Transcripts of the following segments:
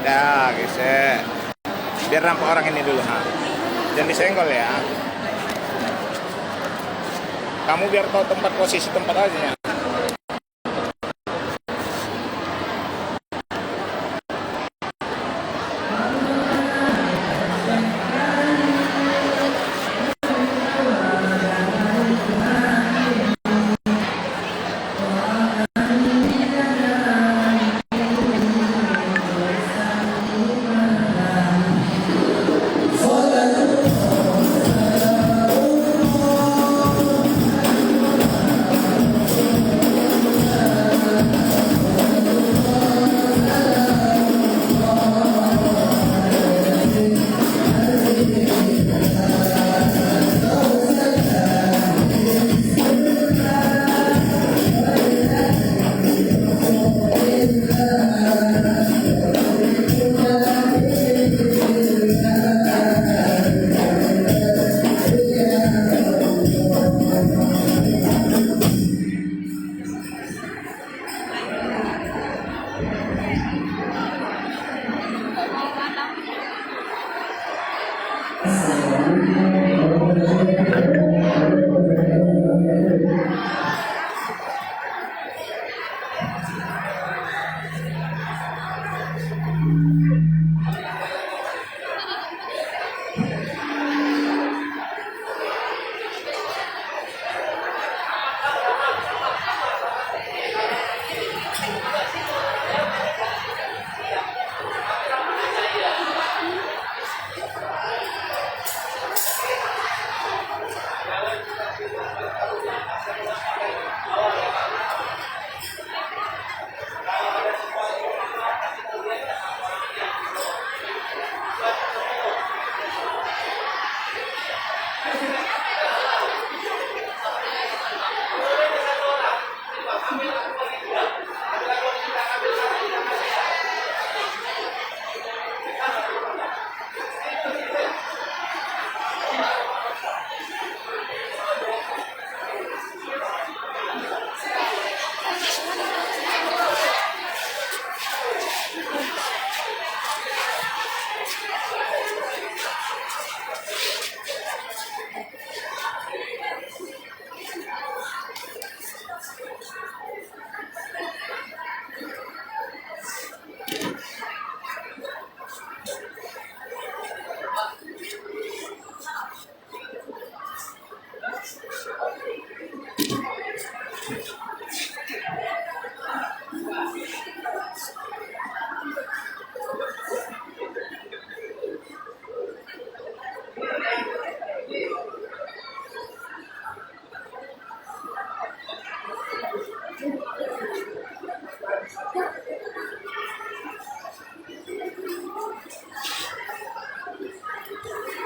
Ya, geser. Biar nampak orang ini dulu, ha. Jangan disenggol ya. Kamu biar tahu tempat posisi tempat aja ya.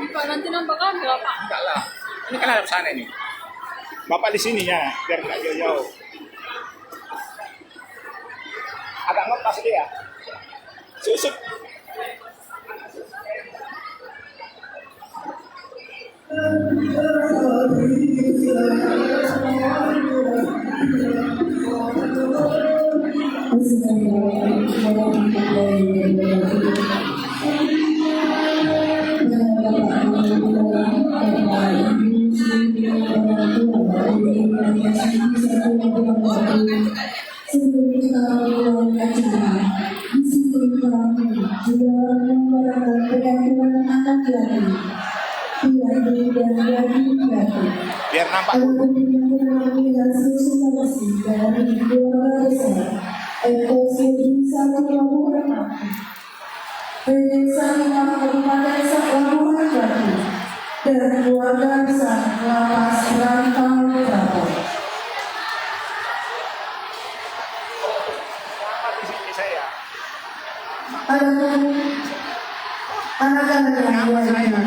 Pak, nanti nampak kami lah Pak. Enggak lah. Ini kan ada sana nih. Bapak di sini ya, biar nggak jauh-jauh. Agak ngepas dia. Susut. Biar nampak. Dan keluarga besar lapas Rantau Prapon. Adapun anak-anak yang lainnya,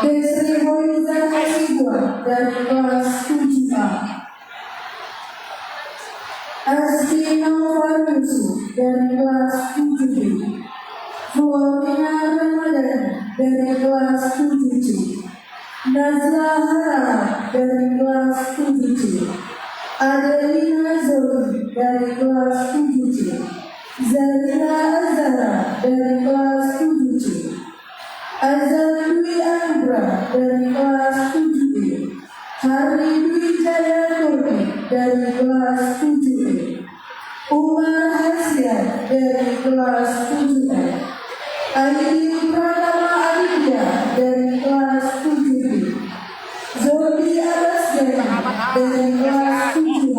Desri Holiza Asidwa dari kelas 7A, Asti Nawarusu dari kelas 7B, Fuamina Ramadan dari kelas 7C, Nazla Harala dari kelas 7C, Adelina Zori dari kelas 7C, Zalila Azhar dari kelas 7C. Azan Dwi Anugrah dari kelas 7E. Hari Dwi Jaya Turki dari kelas 7E. Umar Hasyan dari kelas 7E. Ayu Pratama Aditya dari kelas 7B. Zodi Alasjani dari kelas 7H.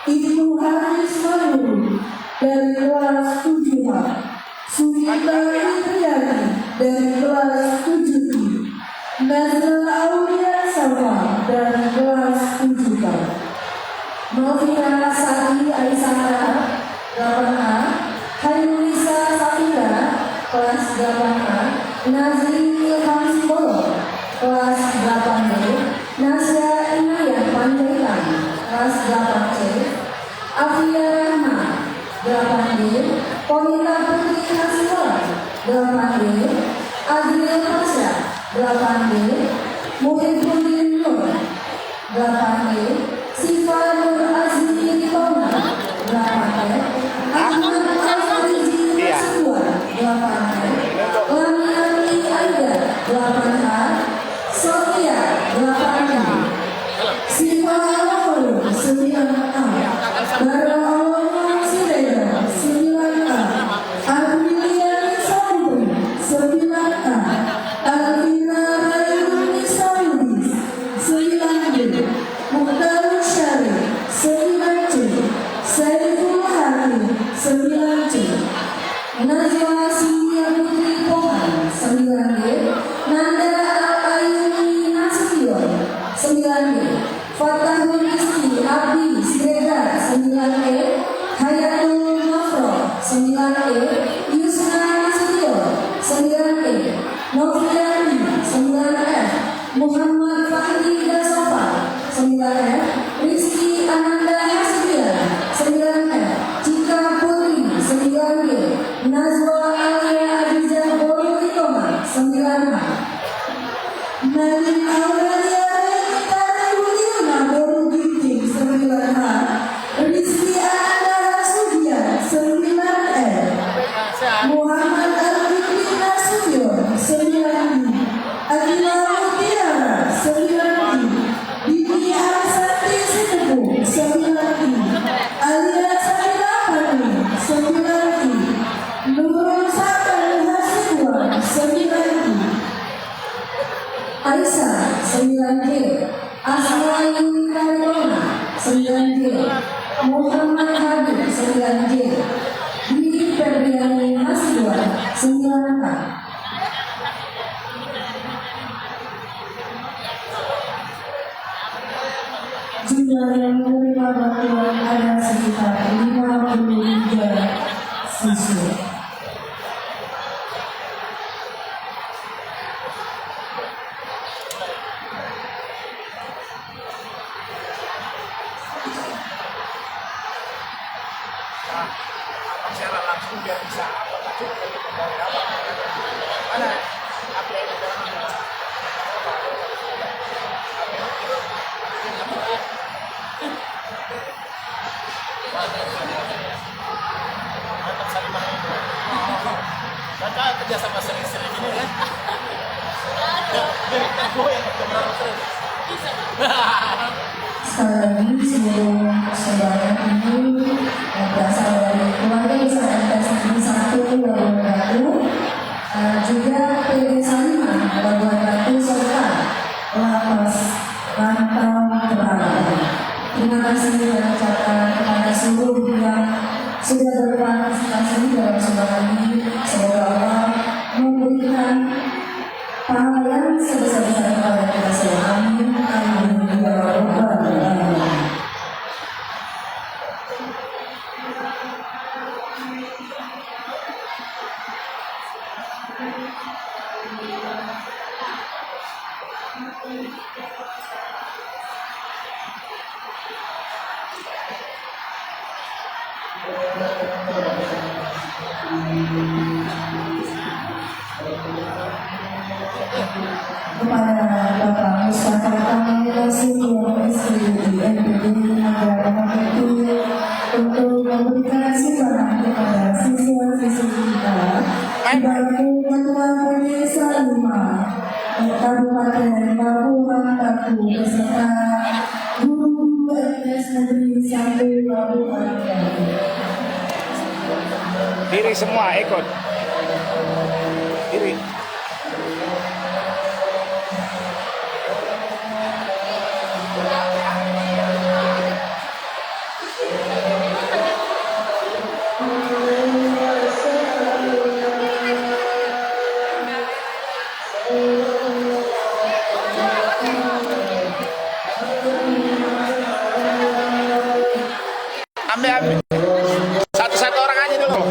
Ibnu Haris Manuru dari kelas 7H. Sunita Indriyati dari kelas 7B. Nazla Aulia Sama dari kelas 7K. Novita Sari Aisyah 8A. Hairulisa Safira kelas 8A. Nazri Ilham Sibolo kelas 8B. Nasya Inayah Panjaitan kelas 8C. Afia Rahma 8D. Komita Putri Hasiwala 8D. Adil Pasha 8D. Muhyiddin Nur 8D. Siva Nur Azmi Tona 8D. Ahmad Al-Farizi Nasuhan 8D. Lamiani Aida 8H. Sofia 8D. Siva Al-Furu 9A. Barallah Sirega 9A. Armiliani Sabri 9A. Alvina Rayuni Saudis 9B. Mukhtar Syarif 9C. Saiful Hakim 9C. Najwa Sintia Putri Pohan 9D. Nanda Al-Ayuni Nasution 9D. Fatahul Rizki Abdi Siregar 9E. Hayatul Mafroh 9E. Yusna Nasution 9E. Noviani 9F. Muhammad Fahri Dasofa 9F. Rizky Ananda Hasbian 9F. Cika Putri 9G. Nazwa Alia Adizah Borokitoma 9H. Nalim Aurelia Renita Yuliana Boruginting 9H. Rizky Ananda Hasudian 9F. Muhammad Al-Fikri Nasution 9D. Adila Mutiara 9D. Dini Arsati Sitepu 9D. Alia Sabila Pani 9D. Nurul Sabar Hasibuan 9D. Aisyah 9D. Asmain Karona 9D. Muhammad Habib 9D. Didi Ferdiani Hasibuan 9K. Jumlah yang menerima bantuan ada sekitar 53 siswa. Secara langsung biar bisa apa tadi dari apa mana apa yang di dalam Kakak kerja sama sering-sering ini ya. Jadi gue yang berapa terus. Sekali lagi seluruh sebanyak ini yang berasal dari keluarga besar MTS Negeri 1 Labuan Batu, juga PD Salimah Labuan Batu serta Lapas Rantau Kebaran. Terima kasih saya ucapkan kepada seluruh yang sudah berpartisipasi dalam sumbangan ini. Semoga Allah memberikan pahala yang sebesar-besarnya kepada kita semua. Amin. Amin. Ya Rabbal Alamin. Kepada Bapak Mustafa Kamil Rasul yang SPD NPD Negara Nomor 1 untuk memberikan sumbangan kepada siswa-siswi kita, dibantu Ketua Desa 5 Kabupaten Labuhan beserta guru LPS Negeri 1 Labuhan. Kiri semua ikut. Kiri. Ambil. Satu-satu orang aja dulu.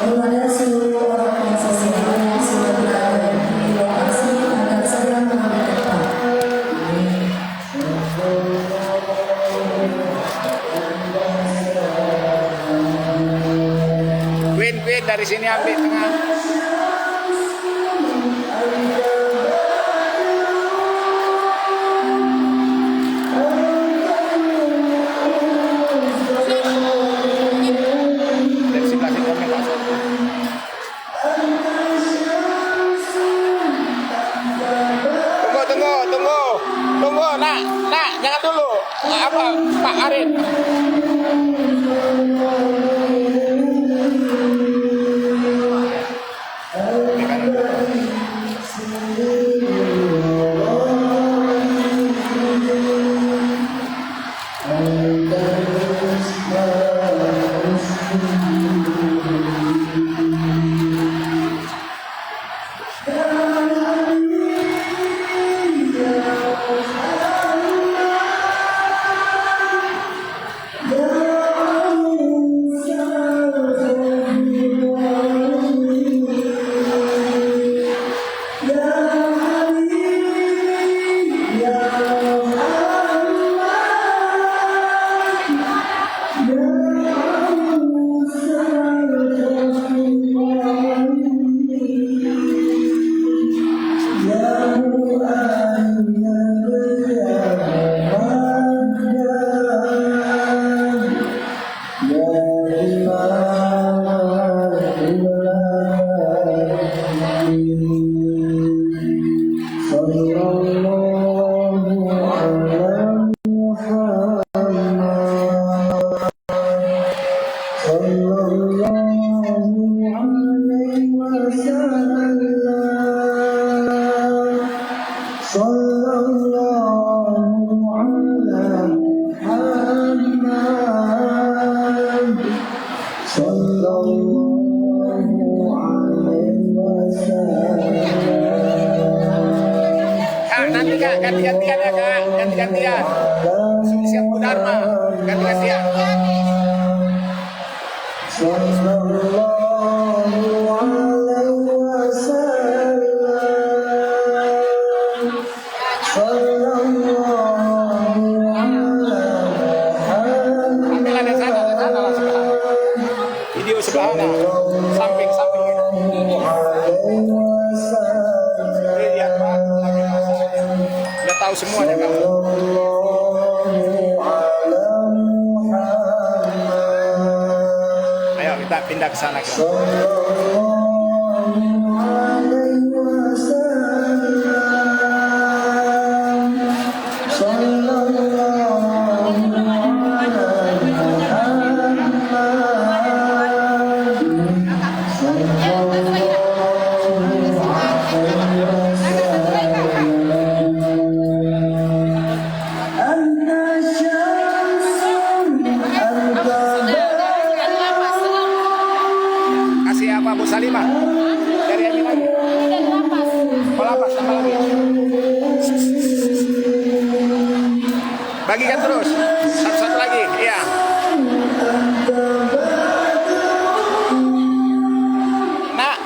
Kepada seluruh organisasi yang sudah berada di lokasi agar segera mengambil tempat. Queen dari sini ambil tengah. Dari sebelah sini ambil masuk. Tunggu, nak, jangan dulu. Apa, Pak Arin? Nanti Kak, ganti-gantian ya Kak, ganti-gantian. Siap Bu Dharma, ganti-gantian. Ambil ada sana lah sebelah. Video sebelah sana, samping. Lihat batu lagi. Udah tahu semuanya kamu. Ayo kita pindah ke sana. Kasih apa Bu Salimah? Dari Amin lagi. Pelapas tambah lagi. Bagikan terus. Satu-satu lagi. Iya. Nak.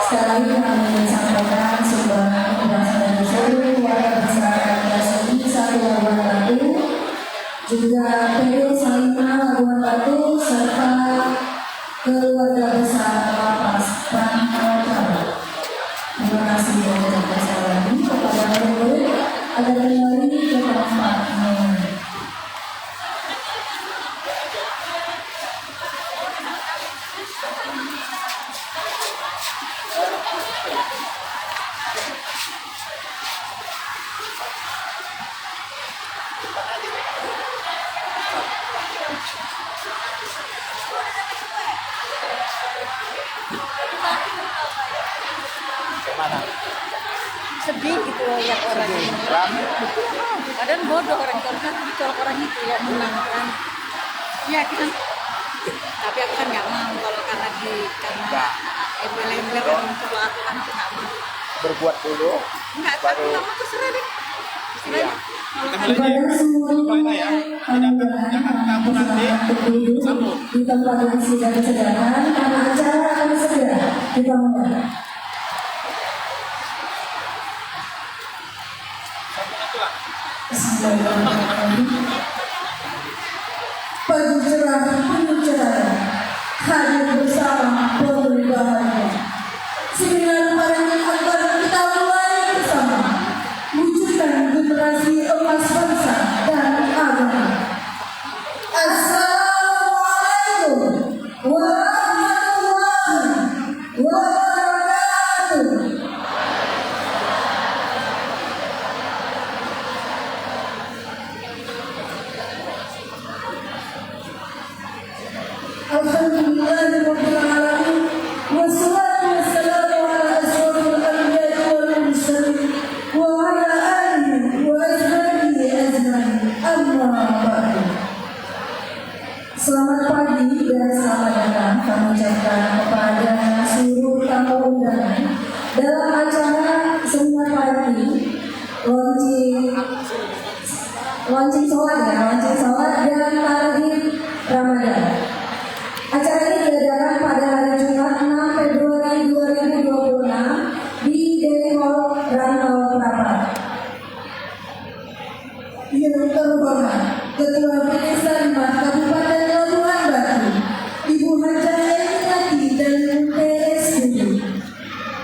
Sekali lagi kami sampaikan sumbangan berasal dari seluruh keluarga besar LPSI 1 Labuan Batu, juga PD Salimah Labuan Batu, serta keluarga besar Lapas Pramodita. Terima kasih dan terima kasih lagi kepada murid agar kembali ke tempatnya. Mana? Sedih gitu lihat orang ini. Rame. Kadang bodoh orang kan ditolak orang itu yang menang kan. Iya kan. Tapi aku kan nggak mau kalau karena embel-embel kan untuk aku kan aku nggak mau. Berbuat dulu. Nggak, tapi nggak mau terserah deh. Iya. Kepada semuanya, kami berharap di tempat yang sudah disediakan karena acara akan segera dimulai. Pagi cerah penuh cahaya, hadir bersama pemberi bahagia. Sembilan pandangan akan kita mulai bersama, wujudkan generasi emas bangsa dan agama. Assalamualaikum warahmatullahi wabarakatuh. Alhamdulillahirabbil alamin wassalatu wassalamu ala asyrofil anbiya'i wal mursalin wa ala alihi wa ashabihi ajmain. Amma ba'du. Selamat pagi dan selamat datang kami ucapkan kepada seluruh tamu undangan dalam acara seminar pagi launching sholat dan tarhib Ramadan. Acara ini diadakan pada hari Jumat 6 Februari 2026 di Deli Hall Rantau Prapat. Yang terhormat Ketua PD Salimah Kabupaten Labuan Batu, Ibu Haja Emiati dan PSD.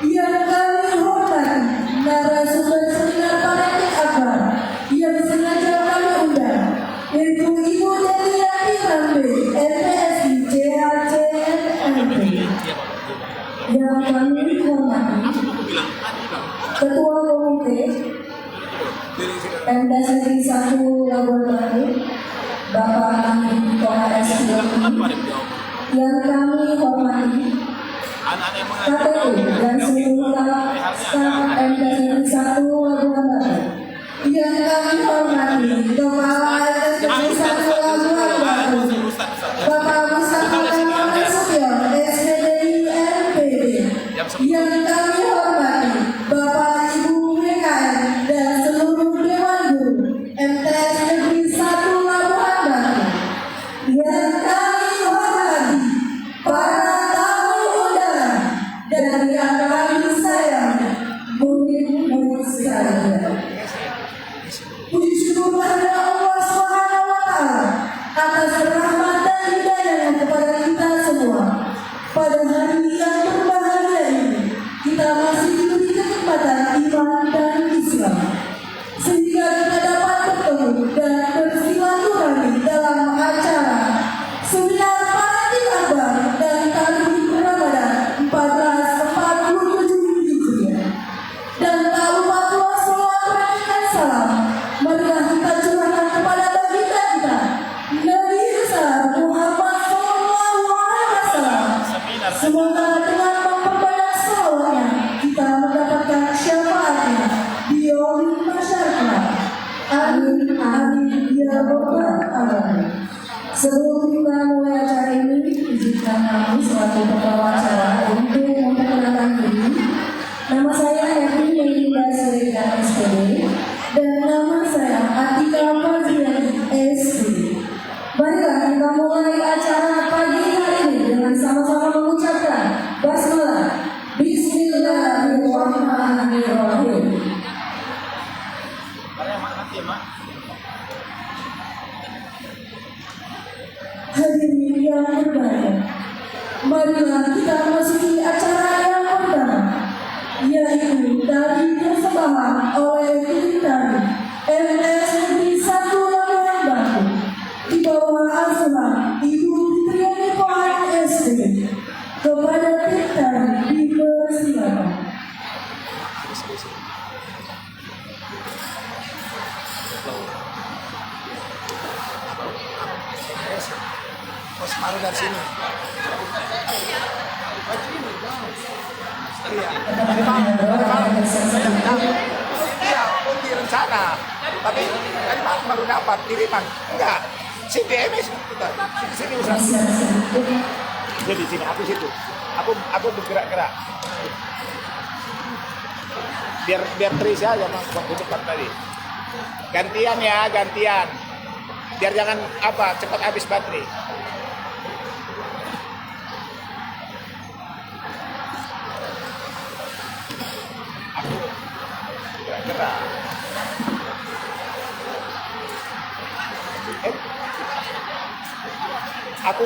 Yang kami hormati narasumber seminar panelis akbar yang sengaja kami undang, yaitu Ibu Deliati Rambe, LPSI JHCMMP. Yang kami hormati Ketua Komite MDAS Negeri 1 Labuan Batu, Bapak Amin Toha SPLI. Yang kami hormati KPU dan seluruh staf MDAS Negeri 1 Labuan Batu. Yang kami hormati Kepala MDAS Negeri 1 Labuan Batu, Bapak Mustafa Memang Nasution, SPDI MPD. Yang kami hormati Bapak Ibu WKM dan seluruh Dewan Guru MTS Negeri 1 Labuan Batu. Yang kami hormati para tamu undangan dari kami sayang murid-murid sekalian. Puji syukur kepada Allah Subhanahu wa Ta'ala atas rahmat dan hidayahnya kepada kita semua. Pada hari yang berbahagia ini, kita masih diberi kesempatan Bismillahirrahmanirrahim. Karena mak nanti mak. Hadirin yang berbahagia, marilah kita masuki acara yang pertama, yaitu tari persembahan oleh tim tari MS Negeri 1 Labuhan Batu di bawah asuhan Ibu Triani Pohan SD. Kepada tim tari dipersilakan. Pas baru dari sini. Iya. Iya, di rencana. Tapi tadi baru dapat kiriman. Enggak. Si DMS kita. Sini usah. Jadi sini aku situ. Aku bergerak-gerak. Biar terisi aja mas waktu depan tadi. Gantian ya, gantian. Biar jangan cepat habis baterai. Aku gerak-gerak. Aku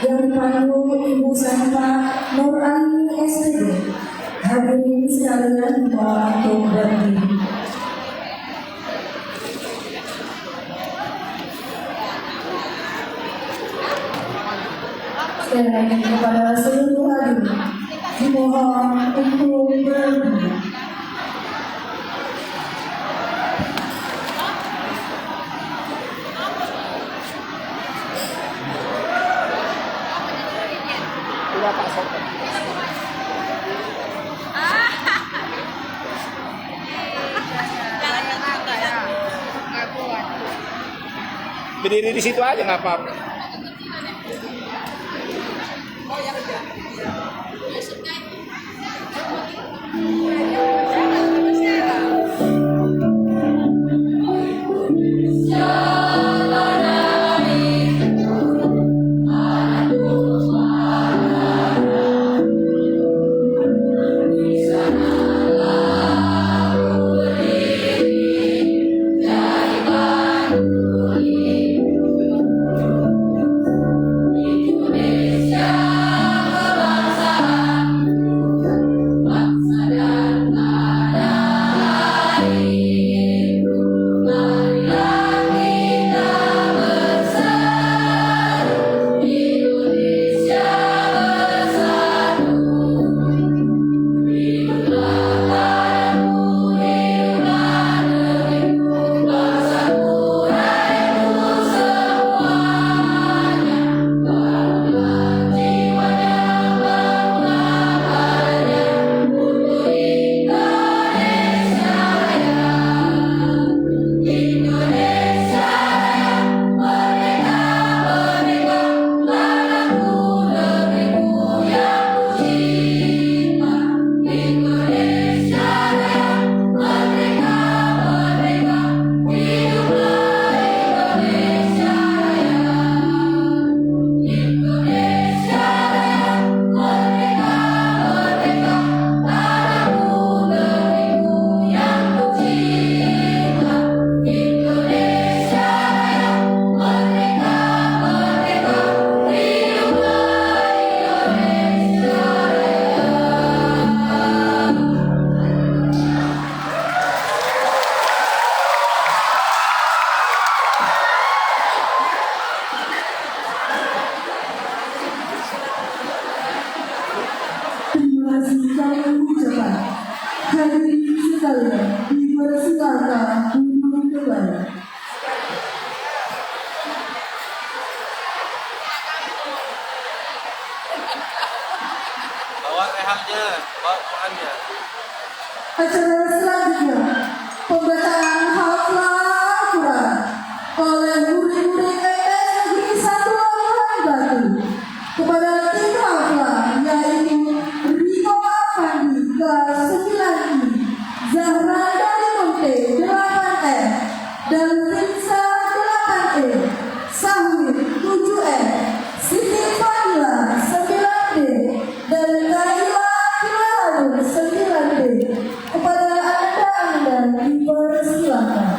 yang dipandu Ibu Santa Nur Aini SPG. Hadirin sekalian mohon untuk berdiri. Sekali lagi kepada seluruh hadirin dimohon untuk berdiri. Udah Pak Soto. Berdiri di situ aja nggak apa-apa. Hadirin sekalian, dipersilakan duduk kembali. Bawa rehamnya, bawa Qurannya. Acara selanjutnya, pembacaan hafal Al-Quran oleh murid-murid TPS Negeri 1 Labuhan Batu kepada tim hafal yaitu Riko Afandi kelas 9I, Zahra dari Monte 8F, dan Rinsa 8E, Sahwin 7F, Siti Fadila 9D, dan Kaila Kilahalun 9D. Kepada anda dipersilakan.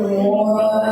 Allahumma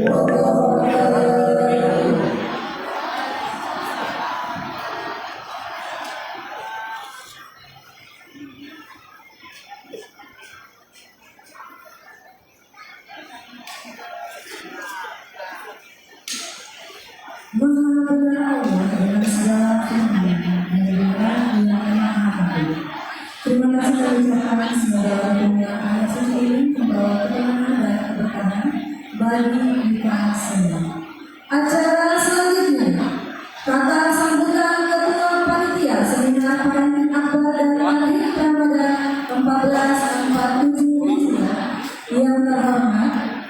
Maha benar Allah dengan segala firman yang benar yang maha baik. Terima kasih kami ucapkan semoga waktunya ayat suci ini membawa ketenangan dan keberkahan bagi kita semua. Acara selanjutnya, kata sambutan Ketua Panitia Seminar Parenting Akbar dan Adik Ramadan 1447 yang terhormat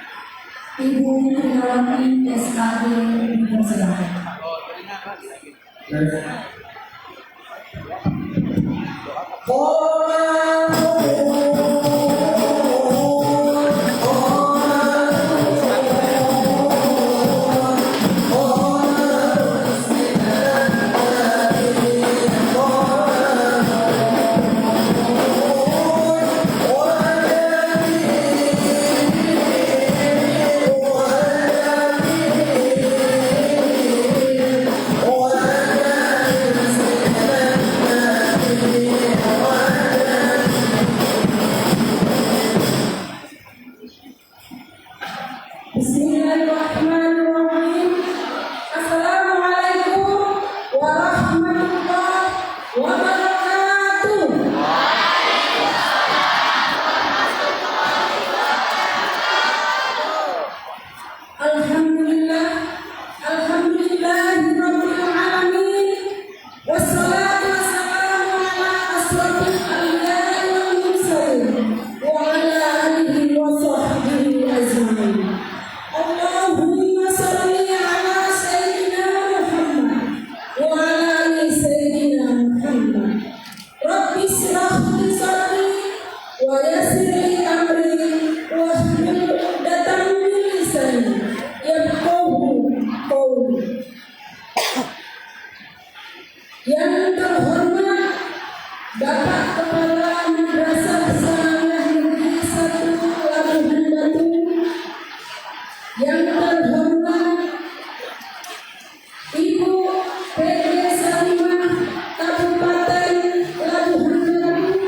Ibu Triawati SKD dipersilakan. Bismillahirrahmanirrahim. Assalamualaikum warahmatullahi wabarakatuh. Alhamdulillah, alhamdulillahirabbil alamin. Wassalatu wassalamu ala asrofil anbiya'i wal mursalin wa ala alihi wa sahbihi ajmain. Allahumma salli ala sayyidina Muhammad wa ala ali sayyidina Muhammad. Rabbi shrah li sadri wa yassir li amri wahlul 'uqdatam min lisani yafqahu qawli. Yang terhormat Bapak Kepala Madrasah Sanawiyah Negeri 1 Labuhan Batu, yang terhormat Ibu PD Salimah Kabupaten Labuhan Batu,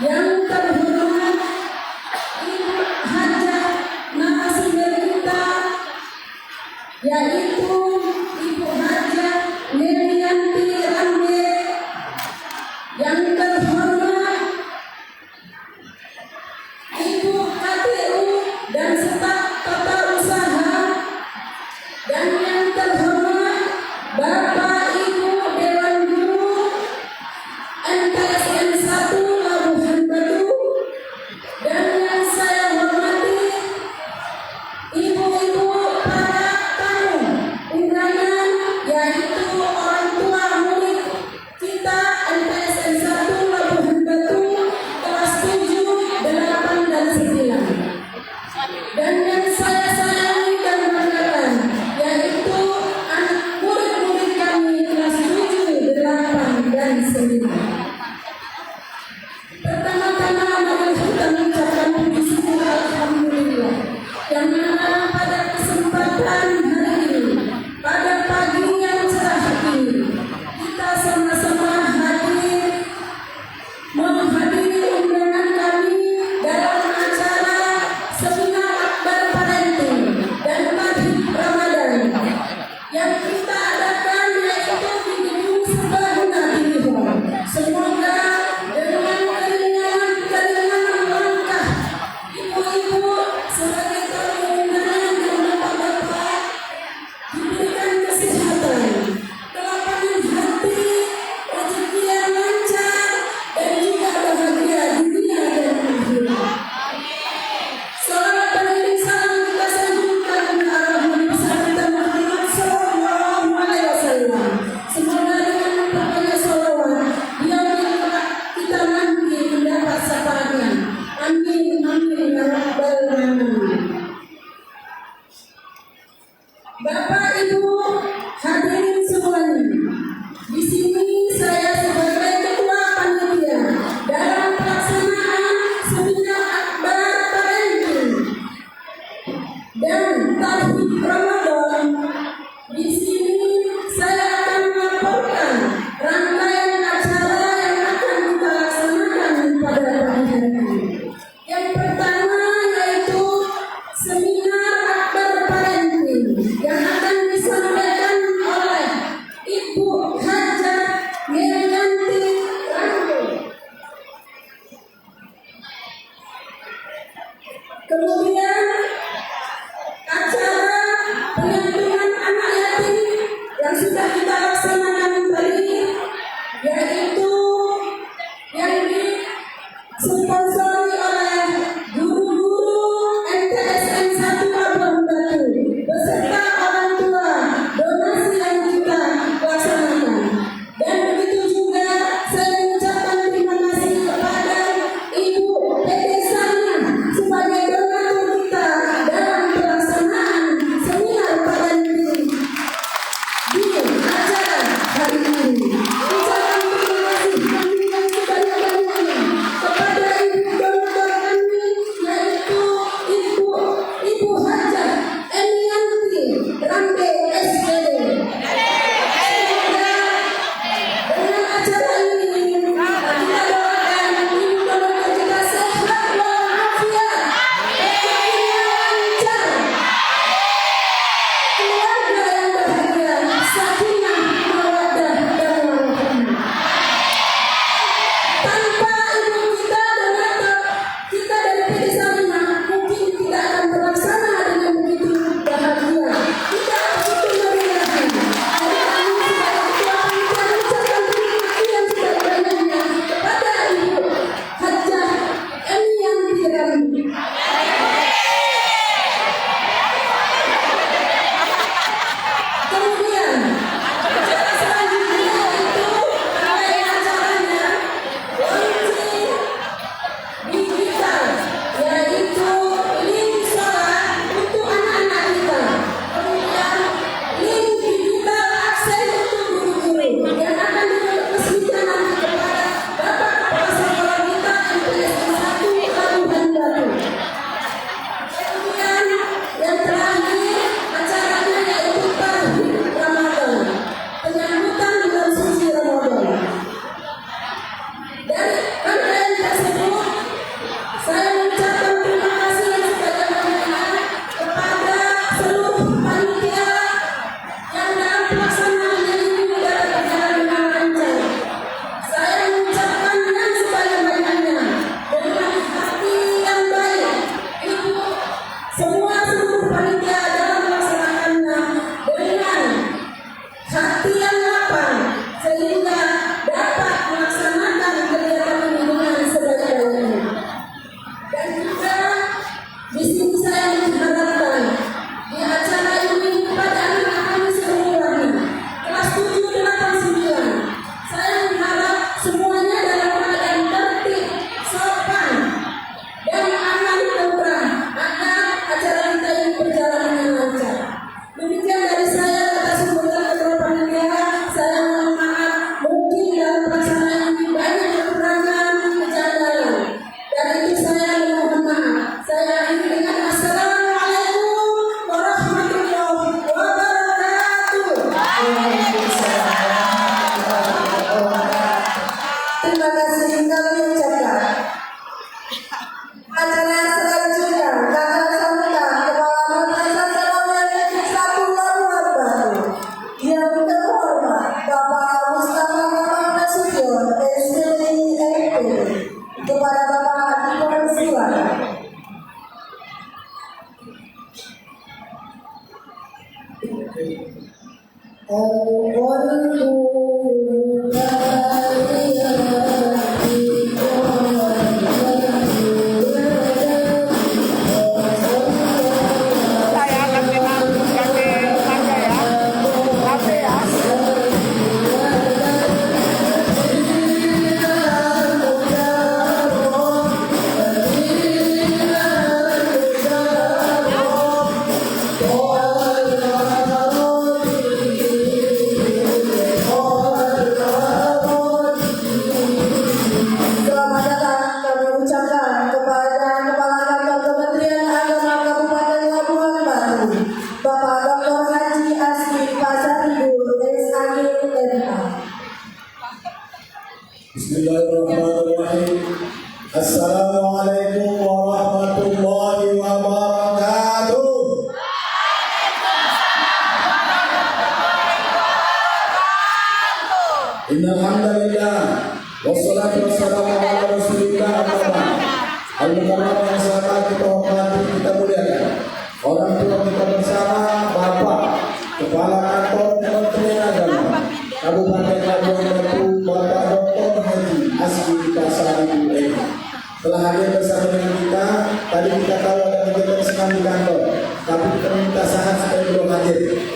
yang terhormat Ibu Hajah narasumber kita, yaitu Ibu Hajah Nerianti Rambe, yang terhormat Ibu KTU dan staf tata usaha, dan yang terhormat Bapak Ibu Dewan Guru MTSN 1 Labuhan Batu, dan yang saya hormati ibu-ibu para tamu undangan, yaitu orang tua murid kita MTSN 1 Labuhan Batu kelas 7, 8, dan 9. Dan yang saya sayangi dan banggakan, yaitu anak murid-murid kami kelas 7, 8, dan 9. Pertama-tama mari kita mengucapkan puji syukur alhamdulillah, yang mana pada kesempatan hari ini, pada pagi yang cerah ini, kita sama-sama hadir menghadiri undangan kami dalam acara Seminar Akbar Parenting dan Adik Ramadan yang kita adakan, yaitu di Gedung Serbaguna Timur. Semoga dengan keringanan langkah ibu-ibu sebagai tamu undangan dan bapak-bapak diberikan kesehatan, kelapangan hati, rezeki yang lancar, dan juga bahagia dunia dan akhirat. Salawat dan salam kita sanjungkan kepada Nabi besar kita Muhammad sallallahu alaihi wasallam. Semoga dengan memperbanyak salawat, dia kita nanti mendapat syafaatnya. Amin amin ya rabbal alamin. Kemudian acara penampilan anak yatim yang sudah kita laksanakan tadi, yaitu yang disponsori oleh guru-guru MTSN 1 Labuan Batu beserta orang tua, donasi yang kita laksanakan. Dan begitu juga saya mengucapkan terima kasih kepada Ibu PT Sana sebagai donatur kita dalam pelaksanaan seminar pada negeri di acara hari ini. Ucapan terima kasih yang sebanyak-banyaknya kepada Ibu donatur kami, yaitu Ibu Hajah Emianti Rambe SPD. Dengan acara ini kita doakan ibu donatur kita sehat walafiat, rezekinya lancar, keluarga yang bahagia, sakinah, mawaddah dan warahmah. Tanpa ibu kita donatur kita dari PT Salimah mungkin tidak akan terlaksana dengan begitu bahagia. Kita begitu meriahkan. Kami sebagai ketua panitia mengucapkan terima kasih yang sebanyak-banyaknya kepada Ibu Hajah Emianti Rambe. Kemudian acara selanjutnya itu mulai acaranya launching digital, yaitu link sekolah untuk anak-anak kita. Kemudian link digital akses untuk guru-guru yang akan diresmikan nanti kepada Bapak Kepala Sekolah kita MTSN 1 Labuan Batu. Kemudian yang terakhir acaranya yaitu Tahfidz Ramadan, penyambutan bulan suci Ramadan. Dari rangkaian tersebut, saya mengucapkan terima kasih yang sebanyak-banyaknya kepada seluruh panitia yang dalam pelaksanaannya ini dapat berjalan dengan lancar. Saya mengucapkan yang sebanyak-banyaknya dengan hati yang baik, Ibu semua seluruh panitia dalam melaksanakannya dengan hati yang lapang sehingga dapat melaksanakan kegiatan ini dengan sebaik-baiknya. Dan juga di sini saya mengharapkan di acara ini kepada anak kami semuanya kelas 7, 8, 9, saya mengharap semuanya dalam keadaan tertib, sopan, dan aman tenteram agar acara kita ini berjalan dengan lancar. Demikian dari saya atas sambutan ketua panitia. Saya mohon maaf mungkin dalam pelaksanaan ini banyak kekurangan, kejanggalan. Dari itu saya mohon maaf. Saya akhiri dengan assalamualaikum warahmatullahi wabarakatuh. Terima kasih kami ucapkan. Acara selanjutnya kakak sambutan Kepala Madrasah Salawiyah Negeri 1 Labuan Batu yang terhormat Bapak Mustafa Kamal Nasution SPDIP. Kepada Bapak dipersilakan. Saya akan memang pakai mangga ya. Latte ya. Oh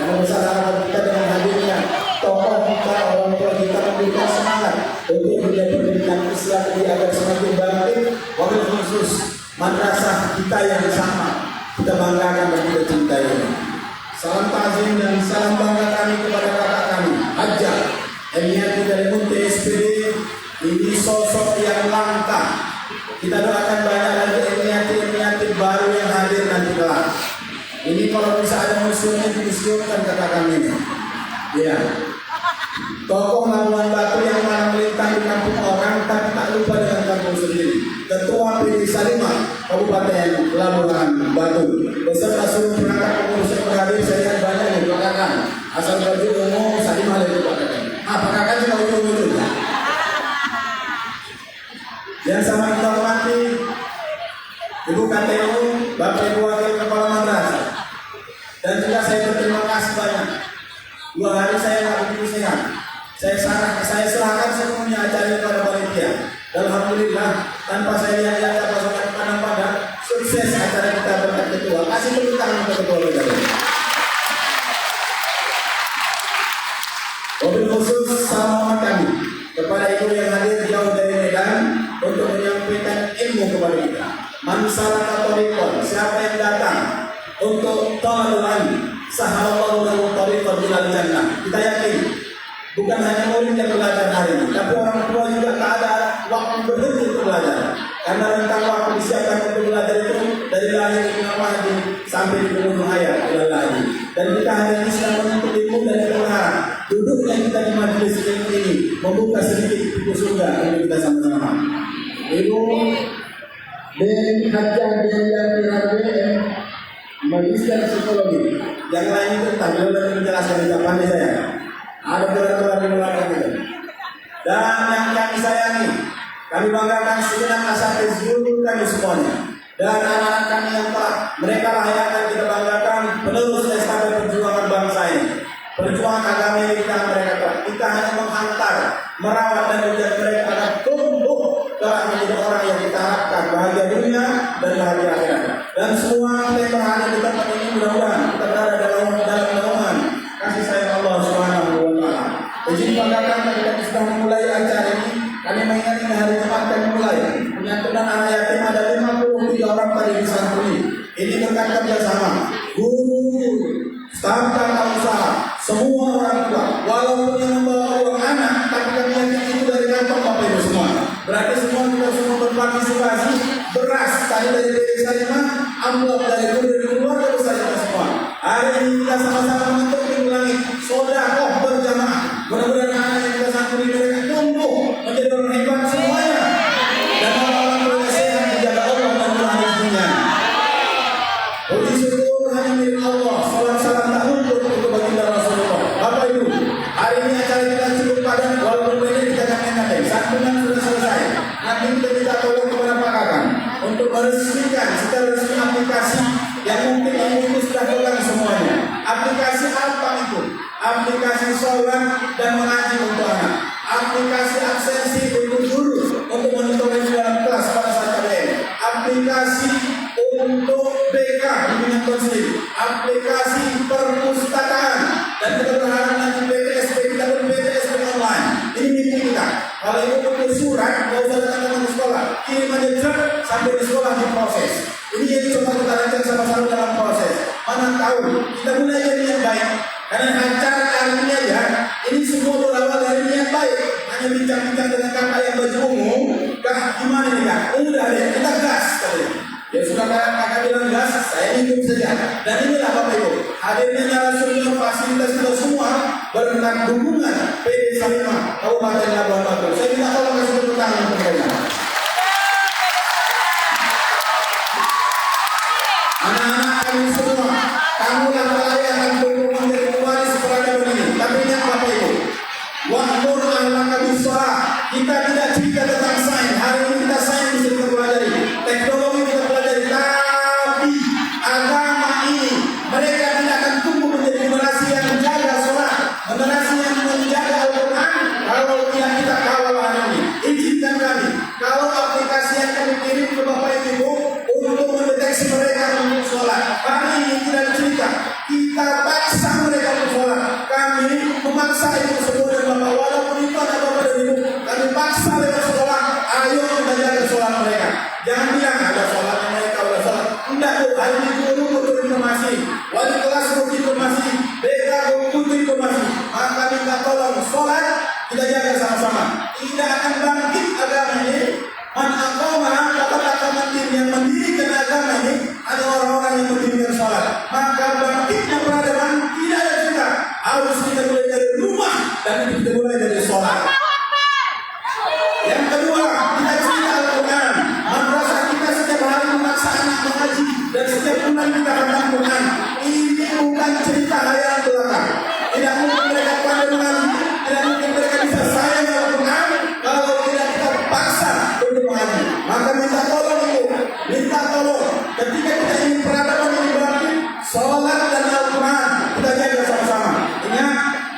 Karena besar harapan kita dengan hadirnya tokoh kita, orang tua kita memberikan semangat untuk menjadi pendidikan Islam ini agar semakin bangkit. Wabil khusus madrasah kita yang sama kita banggakan dan kita cintai. Salam takzim dan salam bangga kami kepada kakak kami Hajjah Emiati dari Munti SPD. Ini sosok yang langka. Kita doakan banyak lagi Emiati baru yang hadir nanti kelak. Ini kalau bisa ada museumnya dimuseumkan kakak kami ini. Ya. Tokoh Labuan Batu yang malam melintang di kampung orang tapi tak lupa dengan kampung sendiri. Ketua PD Salimah Kabupaten Labuan Batu beserta seluruh perangkat pengurus yang berhadir. Saya lihat banyak nih Pak Kakak. Asal baju umum Salimah dari Pak Kakak. Pak Kakak juga ujung-ujung. Yang sama kita hormati Ibu KTU, Bapak Ibu Wakil Kepala Madrasah. Dan juga saya berterima kasih banyak. 2 hari saya nggak begitu sehat. Saya serahkan sepenuhnya acara kepada panitia. Alhamdulillah, tanpa saya lihat pasukan pandang-pandang, sukses acara kita berkat ketua. Kasih tepuk tangan untuk ketua kita. Wabil khusus salam kami kepada ibu yang hadir jauh dari Medan untuk menyampaikan ilmu kepada kita. Manusia Katolikon, siapa yang datang untuk tolong sahalallahu lahu tariqan ilal jannah. Kita yakin bukan hanya murid yang belajar hari ini, tapi orang tua juga tak ada waktu berhenti untuk belajar. Karena rentang waktu disiapkan untuk belajar itu dari lahir Imam Mahdi sampai di penghujung hayat lagi. Dan kita hari ini sedang menuntut ilmu dan kita berharap duduknya kita di majelis ilmu ini membuka sedikit pintu surga untuk kita sama-sama. Ibu dari Hajjah yang BM Magister Psikologi. Yang lain itu tak boleh menjelaskan di depan saya. Ada peraturan di belakang itu. Dan yang kami sayangi, kami banggakan segenap asatidz guru kami semuanya. Dan anak-anak kami yang telah mereka lah yang akan kita banggakan penerus estafet perjuangan bangsa ini. Perjuangan agama ini kita hanya menghantar, merawat dan menjaga mereka agar tumbuh telah menjadi orang yang kita harapkan bahagia dunia dan bahagia akhirat. Dan semua kita yang berada di tempat ini mudah-mudahan kita berada dalam naungan kasih sayang Allah Subhanahu wa taala. Izin banggakan kita sudah memulai acara ini. Kami mengingat ini hari Jumat kami mulai menyatukan anak yatim ada 53 orang tadi disantuni. Ini berkat kerjasama guru, staf tata usaha, semua orang tua. Walaupun yang membawa uang anak, tapi kami yakin itu dari kantong Bapak Ibu semua. Berarti semua kita semua berpartisipasi. Beras tadi dari desa Salimah, amplop dari guru dan keluarga besar kita semua. Hari ini kita sama-sama untuk mengulangi sedekah berjamaah. Mudah-mudahan anak yang kita santuni mereka tumbuh menjadi orang hebat semuanya. Dan orang-orang tua sehat dijaga Allah dan murah rezekinya. Puji syukur hanya milik Allah. Salam tak luntur untuk baginda Rasulullah. Bapak Ibu, hari ini acara kita cukup padat. Walaupun ini kita enak-enak, santunan sudah selesai. Nanti kita minta tolong kepada Pak Kakak untuk meresmikan secara resmi aplikasi yang mungkin ibu sudah pegang semuanya. Aplikasi apa itu? Aplikasi sholat dan mengaji untuk anak. Aplikasi absensi untuk guru untuk monitoring dalam kelas pada saat KBM. Aplikasi untuk BK bimbingan konseling. Aplikasi perpustakaan dan kita berharap nanti PTSP kita PTSP online. Ini mimpi kita. Kalau ibu butuh surat, nggak usah datang ke sekolah, kirim aja truk sampai di sekolah diproses. Ini jadi coba kita rancang sama-sama dalam proses. Mana tahu kita mulai dari niat baik. Karena acara kali ini aja, ini semua berawal dari niat baik. Hanya bincang-bincang dengan kakak yang baju ungu, kak gimana nih kak? Udah deh, kita gas katanya. Ya sudah kakak bilang gas, saya ikut saja. Dan inilah Bapak Ibu, hadirnya narasumber fasilitas kita semua berkat dukungan PD Salimah Kabupaten Labuan Batu. Saya minta tolong kasih tepuk tangan untuk mereka. Anak-anak kami semua, kamu yang layak untuk menjadi pewaris peradaban ini. Tapi ingat Bapak Ibu, wa'mur ahlaka bis-shalah. Kita tidak cerita tentang sains. Hari ini kita sains bisa kita pelajari, teknologi kita pelajari, tapi agama ini mereka tidak akan tumbuh menjadi generasi yang menjaga sholat, generasi yang menjaga Al-Quran kalau tidak kita kawal hari ini. Izinkan kami, kalau aplikasi yang kami kirim ke Bapak Ibu untuk mendeteksi mereka untuk sholat, hari ini tidak cerita. dan itu kita mulai dari sholat. Yang kedua, kita cerita Al-Quran. Madrasah kita setiap hari memaksa anak mengaji dan setiap bulan kita khatam Quran. Ini bukan cerita hayal belaka. Tidak mungkin mereka pandai mengaji, tidak mungkin mereka bisa sayang Al-Quran kalau tidak kita paksa untuk mengaji. Maka minta tolong itu, minta tolong. Ketika kita ingin peradaban yang berarti sholat dan Al-Quran kita jaga sama-sama. Ingat,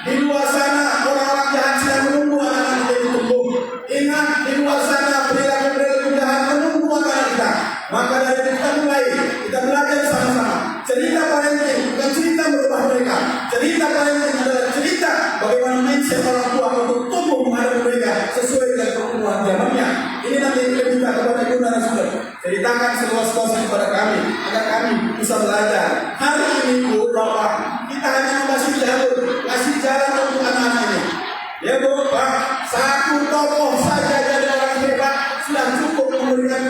di luar sana orang-orang jahat sedang menunggu anak-anak kita itu tumbuh. Ingat, di luar sana perilaku-perilaku jahat menunggu anak kita. Maka dari itu kita mulai, kita belajar sama-sama. Cerita parenting bukan cerita merubah mereka. Cerita parenting adalah cerita bagaimana mindset orang tua untuk tumbuh menghadapi mereka sesuai dengan perkembangan zamannya. Ini nanti kita minta kepada ibu dan saudara. Ceritakan seluas-luasnya kepada kami agar kami bisa belajar. Hari ini Bu, Bapak, kita hanya membahas jalur, kasih jalan untuk anak-anak ini. Ya Bu, Pak, satu tokoh saja jadi orang hebat sudah cukup memberikan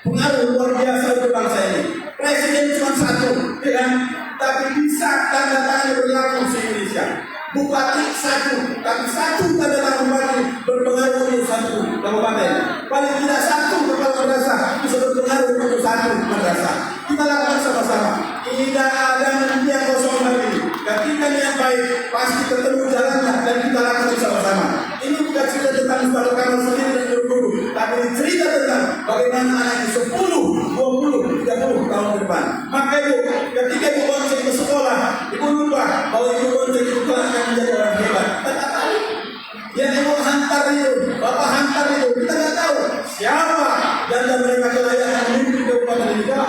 pengaruh luar biasa untuk bangsa ini. Presiden cuma satu, ya kan? Tapi bisa tanda tangan berlaku di Indonesia. Bupati satu, tapi satu tanda tangan bupati berpengaruh untuk satu kabupaten. Paling tidak satu kepala madrasah bisa berpengaruh untuk satu madrasah. Kita lakukan sama-sama. Tidak ada nanti yang kosong lagi. Ketika niat baik pasti ketemu jalannya dan kita lakukan sama-sama. Ini bukan cerita tentang Ustaz Kamal sendiri dan guru-guru, tapi cerita tentang bagaimana anak ini 10, 20, 30 tahun ke depan. Maka itu ketika ibu bonceng ke sekolah, ibu lupa bahwa ibu bonceng itu akan menjadi orang hebat. Kita tahu. Yang ibu hantar itu, bapak hantar itu, kita tidak tahu siapa dan mereka kelayakan memimpin kabupaten kita,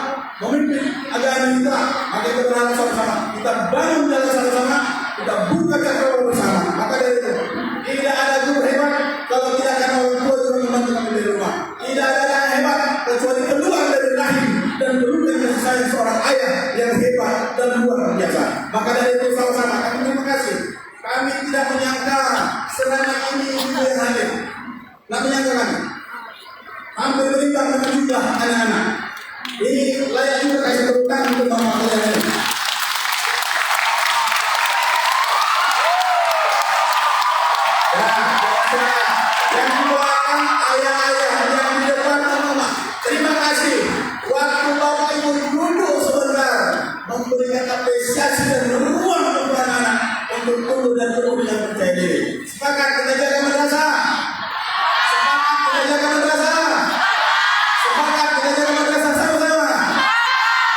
memimpin agama kita. Maka kita berharap sama-sama, kita bangun jalan sama-sama, kita buka cakrawala bersama. Maka dari itu, tidak ada guru hebat kalau tidak akan orang tua juga membantu kami di rumah. Tidak ada yang hebat kecuali keluar dari rahim dan berubah kasih sayang seorang ayah yang hebat dan luar biasa. Maka dari itu sama-sama kami terima kasih. Kami tidak menyangka selama ini ibu yang hadir. Tidak menyangka kami. Hampir berlimpah dengan jumlah anak-anak. Ini layak juga kasih tepuk tangan untuk mama kalian ini. Yang doakan ayah-ayah yang di depan mama. Terima kasih. Waktu bapak ibu duduk sebentar memberikan apresiasi dan ruang untuk anak-anak untuk tumbuh dan tumbuh dengan percaya diri. Sepakat kita jaga madrasah. Sepakat kita jaga madrasah. Sepakat kita jaga madrasah sama-sama.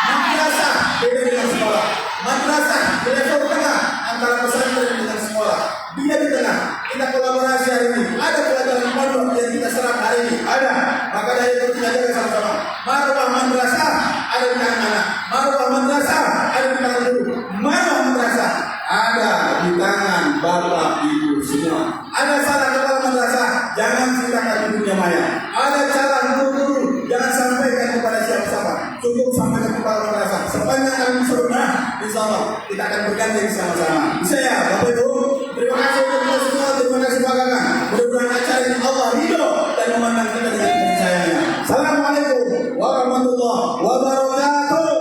Madrasah beda dengan sekolah. Madrasah di level tengah antara pesantren dengan sekolah. Dia di tengah. Kita kolaborasi hari ini. Ada pelajaran pondok yang kita serap hari ini. Ada. Maka dari itu kita jaga sama-sama. Marwah madrasah ada di tangan anak. Marwah madrasah ada di tangan guru. Marwah madrasah ada di tangan bapak ibu semua. Ada salah kepala madrasah, jangan ceritakan di dunia maya. Ada cara guru-guru, jangan sampaikan kepada siapa-siapa. Cukup sampaikan kepala madrasah. Sepanjang kami berusaha, insya Allah kita akan bergandeng sama-sama. Bisa ya, Bapak Ibu. Terima kasih untuk kita semua. Terima kasih Pak Kakak. Mudah-mudahan acara ini Allah ridho dan memandang kita dengan kasih sayangnya. Assalamualaikum warahmatullahi wabarakatuh.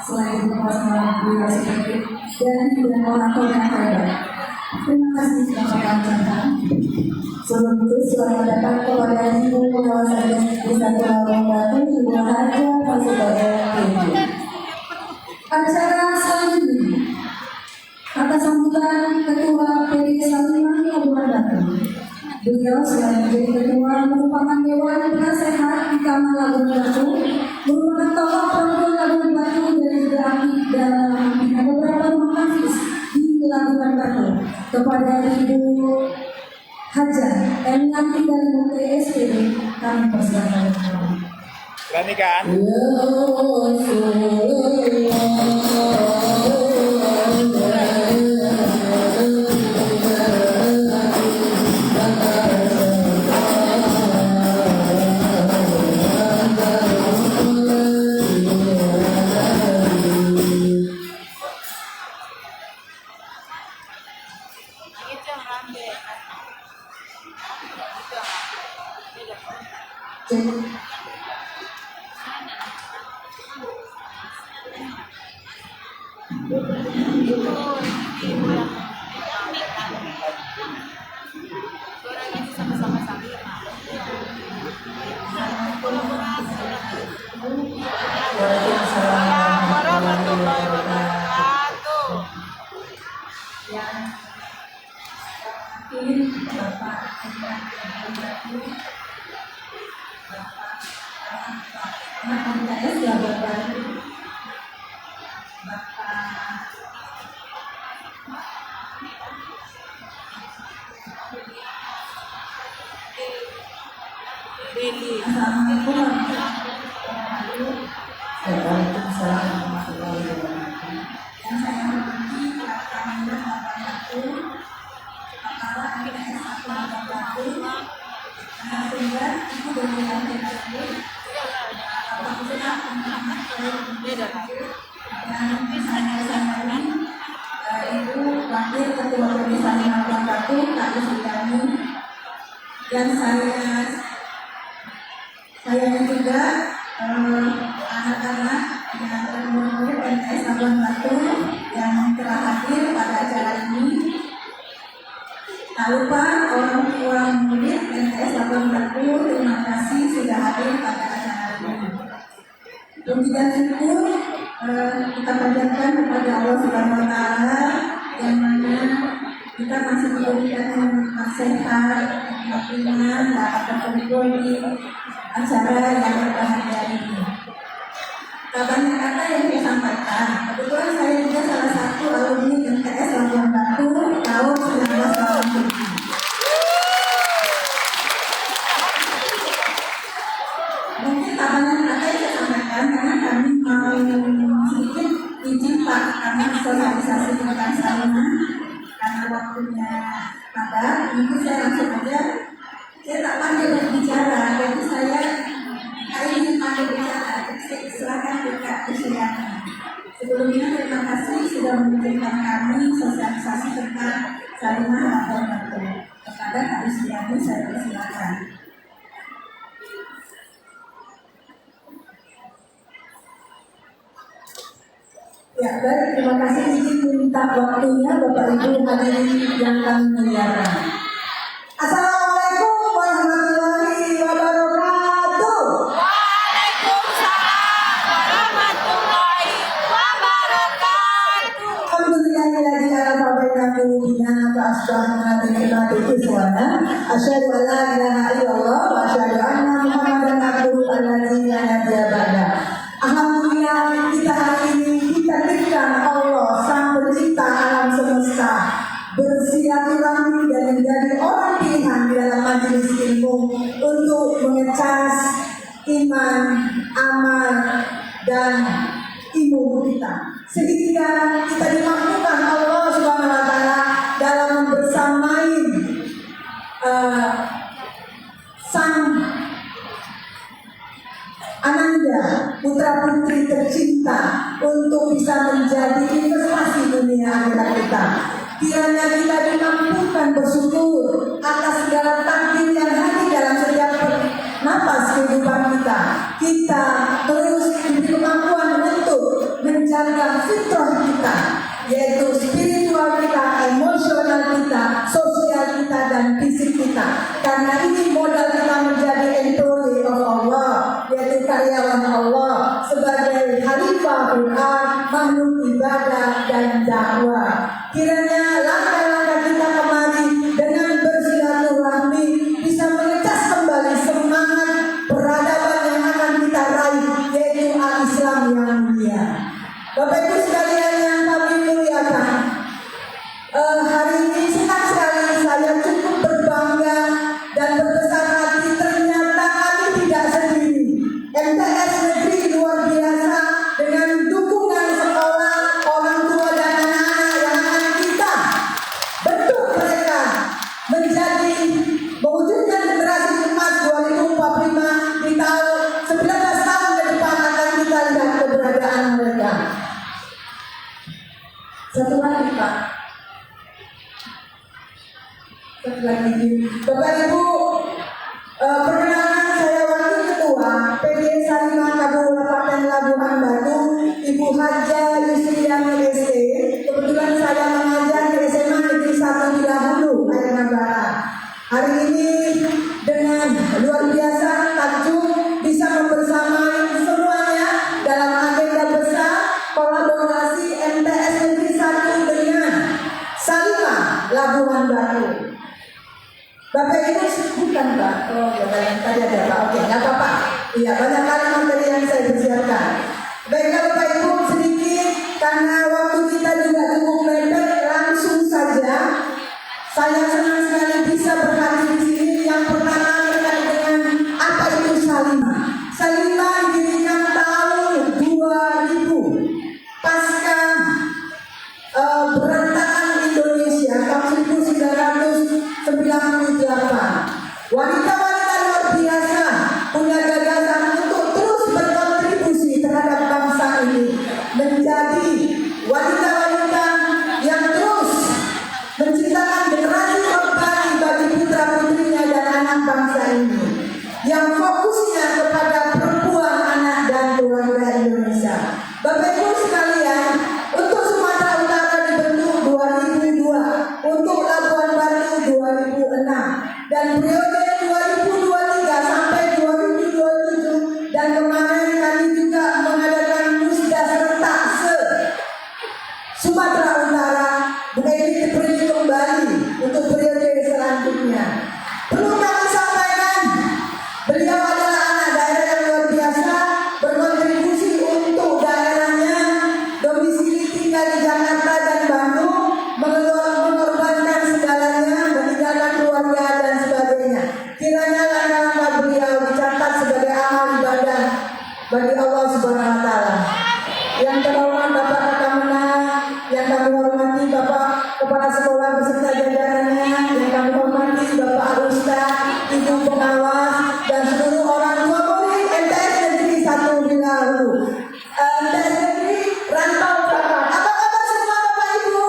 Selain kekuasaan durasi sedikit dan juga orang yang hebat. Terima kasih sudah menonton. Sebelum itu selamat datang kepada Ibu Pengawasan Desa Pulau Batu, Ibu Haja Fasilitas TV. Acara selanjutnya atas sambutan Ketua PD Salimah Kabupaten Batu. Beliau selain menjadi ketua merupakan Dewan Penasehat di Kamal Labuan Batu, merupakan tokoh perempuan Labuan Batu dan juga aktif dalam membina beberapa rumah nafis di Labuan Batu. Kepada Ibu Haja Emianti dari MTSPD kami persilakan. Berani kan? Ibu yang orang ini sama-sama Salima. Kolaborasi. Waalaikumsalam Warahmatullahi wabarakatuh. yang ini Bapak MKS ya Bapak Deli. Assalamualaikum warahmatullahi wabarakatuh. Yang saya hormati Kepala Bapak Kepala MKS Bapak sehingga Ibu Dominan tersebut Bapak Pusat Beda. dan saya sampaikan Ibu Wakil Ketua Komisi 5 Kak Yusriani dan saya juga anak-anak yang murid MTS Labuan Batu yang telah hadir pada acara ini. Tak lupa orang tua murid MTS Labuan Batu, terima kasih sudah hadir pada acara ini. Pujian syukur kita panjatkan kepada Allah Subhanahu wa Ta'ala yang mana kita masih diberikan sehat, ringan, dapat berkumpul di acara yang berbahagia ini. Banyak kata yang saya sampaikan. Kebetulan saya juga salah satu alumni MTS Labuan Batu tahun 1987. Mungkin banyak kata yang saya sampaikan karena kami mau sedikit izin Pak karena sosialisasi tentang Salima karena waktunya padat. Mungkin saya langsung aja. Saya tak pandai berbicara, jadi saya hari ini pandai bicara. Silakan Kak Yusriani. Sebelumnya terima kasih sudah memberikan kami sosialisasi tentang Salima Labuan Batu. Kepada Kak Yusriani saya persilakan. Ya, baik, terima kasih izin minta waktunya Bapak Ibu hadirin yang kami muliakan. Assalamualaikum warahmatullahi wabarakatuh. Waalaikumsalam warahmatullahi wabarakatuh. Alhamdulillahilladzi arafa bainakum bina fa asbahna bi ni'matihi ikhwana. Asyhadu an la ilaha illallah wa asyhadu anna Muhammadan abduhu alladzi la nabiyya ba'da. Alhamdulillah kita hari ini dikatakan Allah Sang Pencipta alam semesta bersilaturahmi dan menjadi orang pilihan di dalam majelis ilmu untuk mengecas iman, amal, dan ilmu kita. Sehingga kita dimampukan Allah Subhanahu wa Ta'ala dalam membersamai Sang Ananda, putra putri tercinta untuk bisa menjadi investasi dunia akhirat kita. Kiranya kita dimampukan bersyukur atas segala takdir yang hadir dalam setiap napas kehidupan kita. Kita terus diberi kemampuan untuk menjaga fitrah kita, yaitu spiritual kita, emosional kita, sosial kita, dan fisik kita. Karena ini modal kita menjadi employee of Allah, yaitu karyawan Allah sebagai khalifah Quran, makhluk ibadah dan dakwah. Kiranya langkah-langkah kita kemari dengan bersilaturahmi bisa mengecas kembali semangat peradaban yang akan kita raih, yaitu al-Islam yang mulia. Bapak Ibu sekalian yang kami muliakan, hari ini senang sekali saya cukup berbangga dan berbesar hati. Ternyata kami tidak sendiri. MTS Negeri luar biasa dengan dukungan sekolah, orang tua dan anak-anak yang akan kita bentuk mereka menjadi mewujudkan generasi emas 2045 di tahun 19 tahun ke depan akan kita lihat keberadaan mereka. Satu lagi Pak. Satu lagi Bapak Ibu, perkenalkan saya Wakil Ketua PDI Salima Kabupaten Labuhan Batu, Ibu Haja Yusriani ST. Oh, tadi ada Pak. Oke, nggak apa-apa. Iya, banyak kali materi yang saya persiapkan. Baiklah Bapak Ibu, sedikit karena waktu kita juga cukup mepet, langsung saja. Saya senang sekali bisa berhadir di sini. Yang pertama terkait dengan apa itu Salimah. Salimah didirikan tahun 2000 pasca berantakan Indonesia tahun 1998. Wanita-wanita luar biasa punya gagasan untuk terus berkontribusi terhadap bangsa ini, menjadi wanita-wanita yang terus menciptakan generasi terbaik bagi putra-putrinya dan anak bangsa ini, yang fokusnya kepada perempuan, anak, dan keluarga Indonesia. Bapak Ibu sekalian, untuk Sumatera Utara dibentuk 2002, untuk Labuan Batu 2006, dan periode 2023 sampai 2027, dan kemarin kami juga mengadakan musda serentak Sumatera Utara, menjadi dipilih kembali untuk periode selanjutnya. Perlu kami sampaikan, beliau adalah anak daerah yang luar biasa, berkontribusi untuk daerahnya, domisili tinggal di Jakarta dan Bandung, mengorbankan segalanya, meninggalkan keluarga dan sebagainya. Kiranya langkah-langkah beliau dicatat sebagai amal ibadah bagi Allah Subhanahu wa Ta'ala. Yang terhormat Bapak Kakamena, yang kami hormati Bapak Kepala Sekolah beserta jajarannya, yang kami hormati Bapak Arusta, Ibu Pengawas, dan seluruh orang tua murid MTS Negeri 1 Binaru. MTS Negeri Rantau Bapak. Apa kabar semua Bapak Ibu?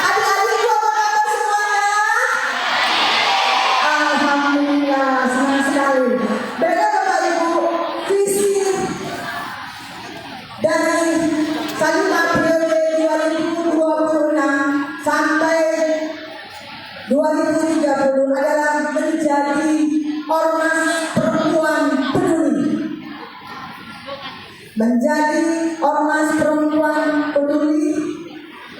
Adik-adikku apa kabar semuanya? Alhamdulillah, senang sekali. Baiklah Bapak Ibu, visi dari Salimah periode 2026 sampai 2030 adalah menjadi ormas perempuan peduli. Menjadi ormas perempuan peduli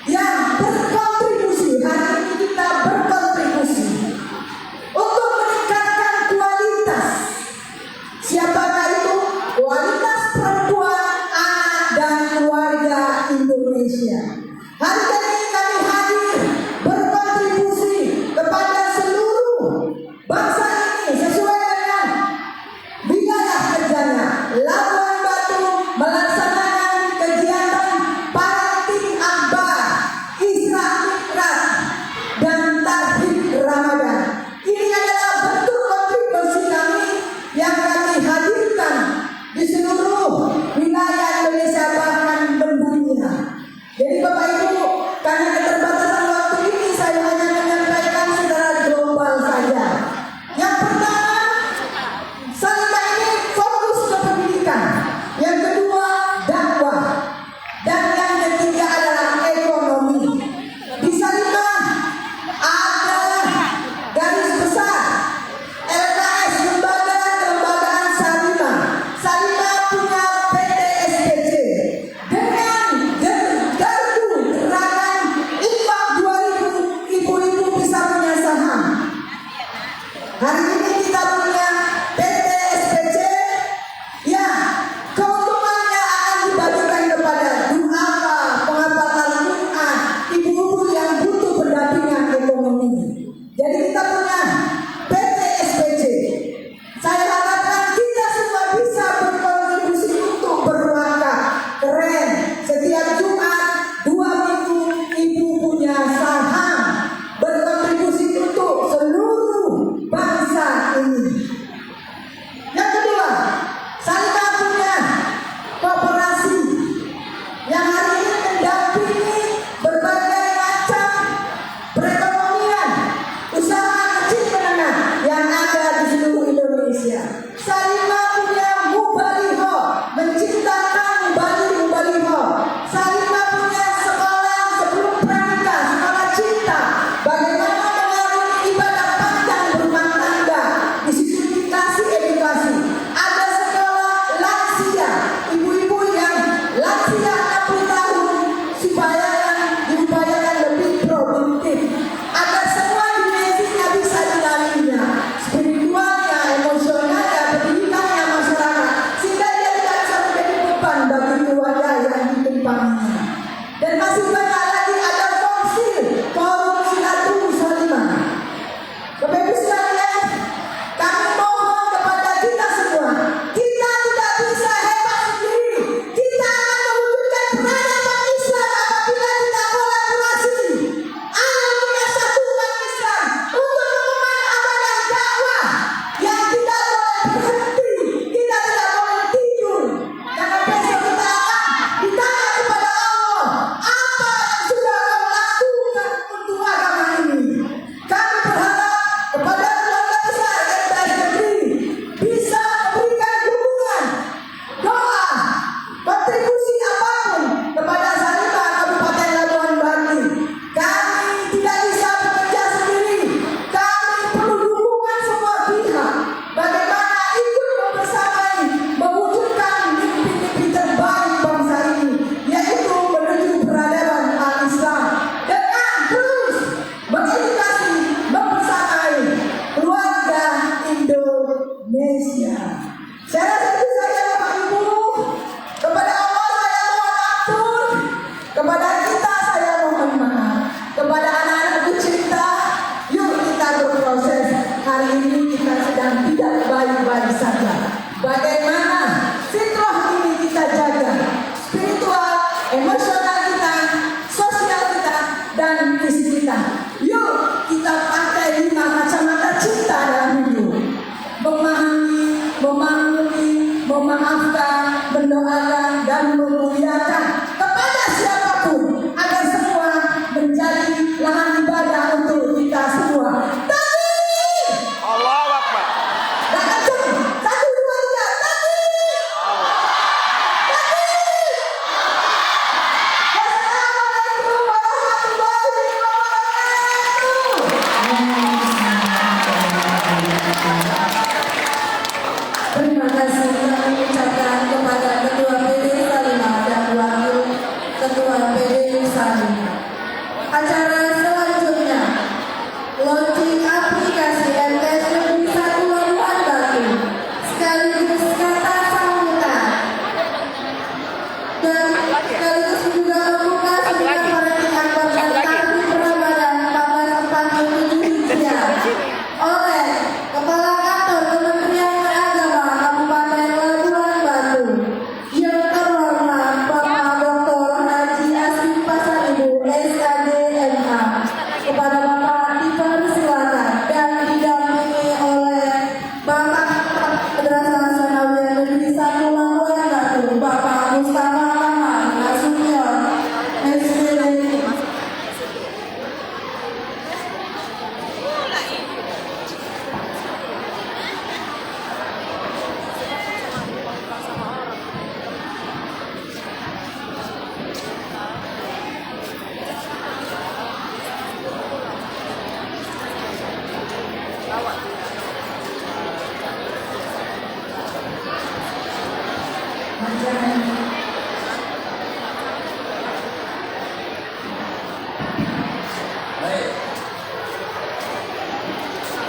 yang berkontribusi, hari ini kita berkontribusi untuk meningkatkan kualitas. Siapakah itu? Kualitas perempuan, anak, dan keluarga Indonesia. Hari ini kami hadir berkontribusi kepada seluruh bangsa ini sesuai dengan wilayah kerjanya. Labuan Batu melaksanakan kegiatan parenting akbar, Isra Mi'raj, dan Tahlil Ramadan. Ini adalah bentuk kontribusi kami yang kami hadirkan di seluruh wilayah Indonesia bahkan mendunia. Jadi Bapak Ibu, karena keterbatasan waktu ini saya hanya menyampaikan secara global saja.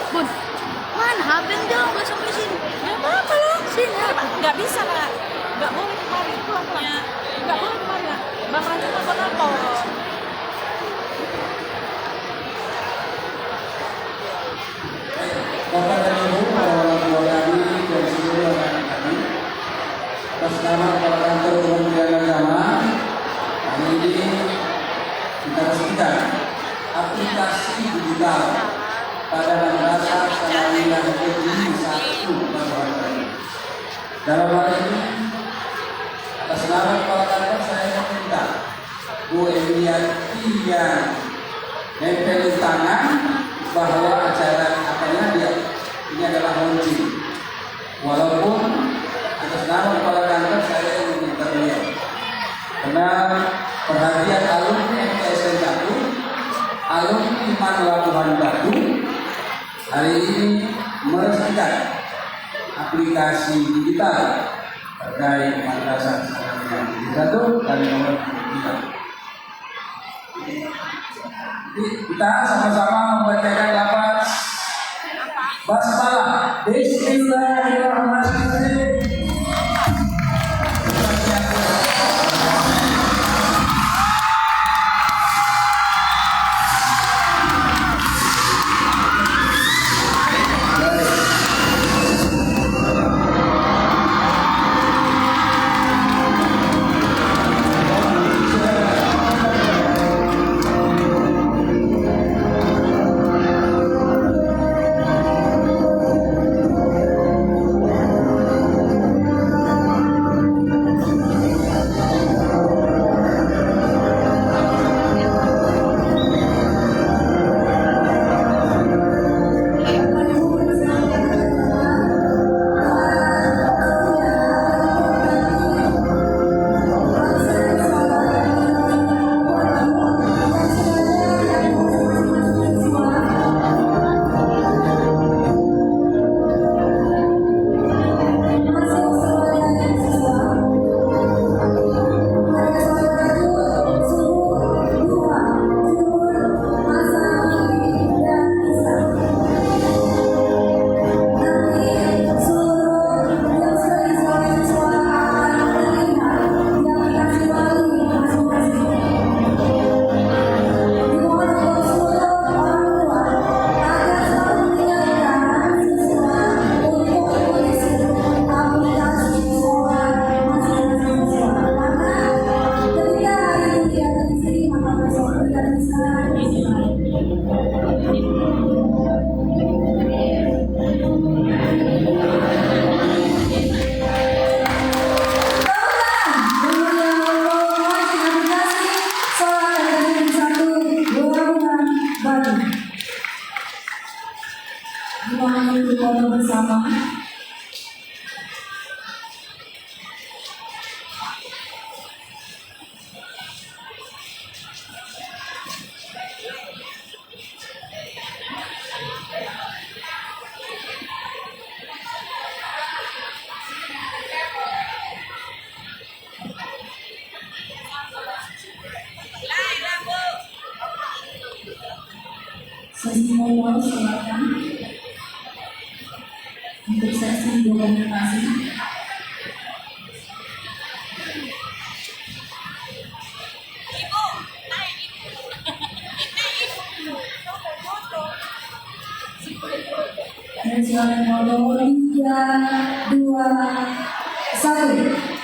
Bun, mana habeng jauh nggak sampai sini? Ya apa lah, sini nggak bisa lah, nggak boleh kemari, pulang pulang, nggak boleh kemari lah. Bang Ranjung mau apa? Bapak dan Ibu, para orang tua kami dan seluruh anak kami, atas nama Kepala Kantor Kementerian Agama, hari ini kita resmikan aplikasi digital pada Madrasah Sanawiyah Negeri 1 Pasuruan. Dalam hal ini, atas nama Kepala Kantor saya meminta Bu Emiati yang nempelin tangan bahwa acara apanya dia ini adalah launching. Walaupun atas nama Kepala Kantor saya yang meminta beliau karena perhatian alumni MTSN 1, alumni Manlabuhan Batu hari ini meresmikan aplikasi digital terkait Madrasah Sanawiyah Negeri 1 dan nomor 3. Kita sama-sama membacakan lafaz basmalah. Bismillahirrahmanirrahim. Bersama sesi mohon silakan untuk sesi dokumentasi. Dan silakan nomor 3, 2, 1.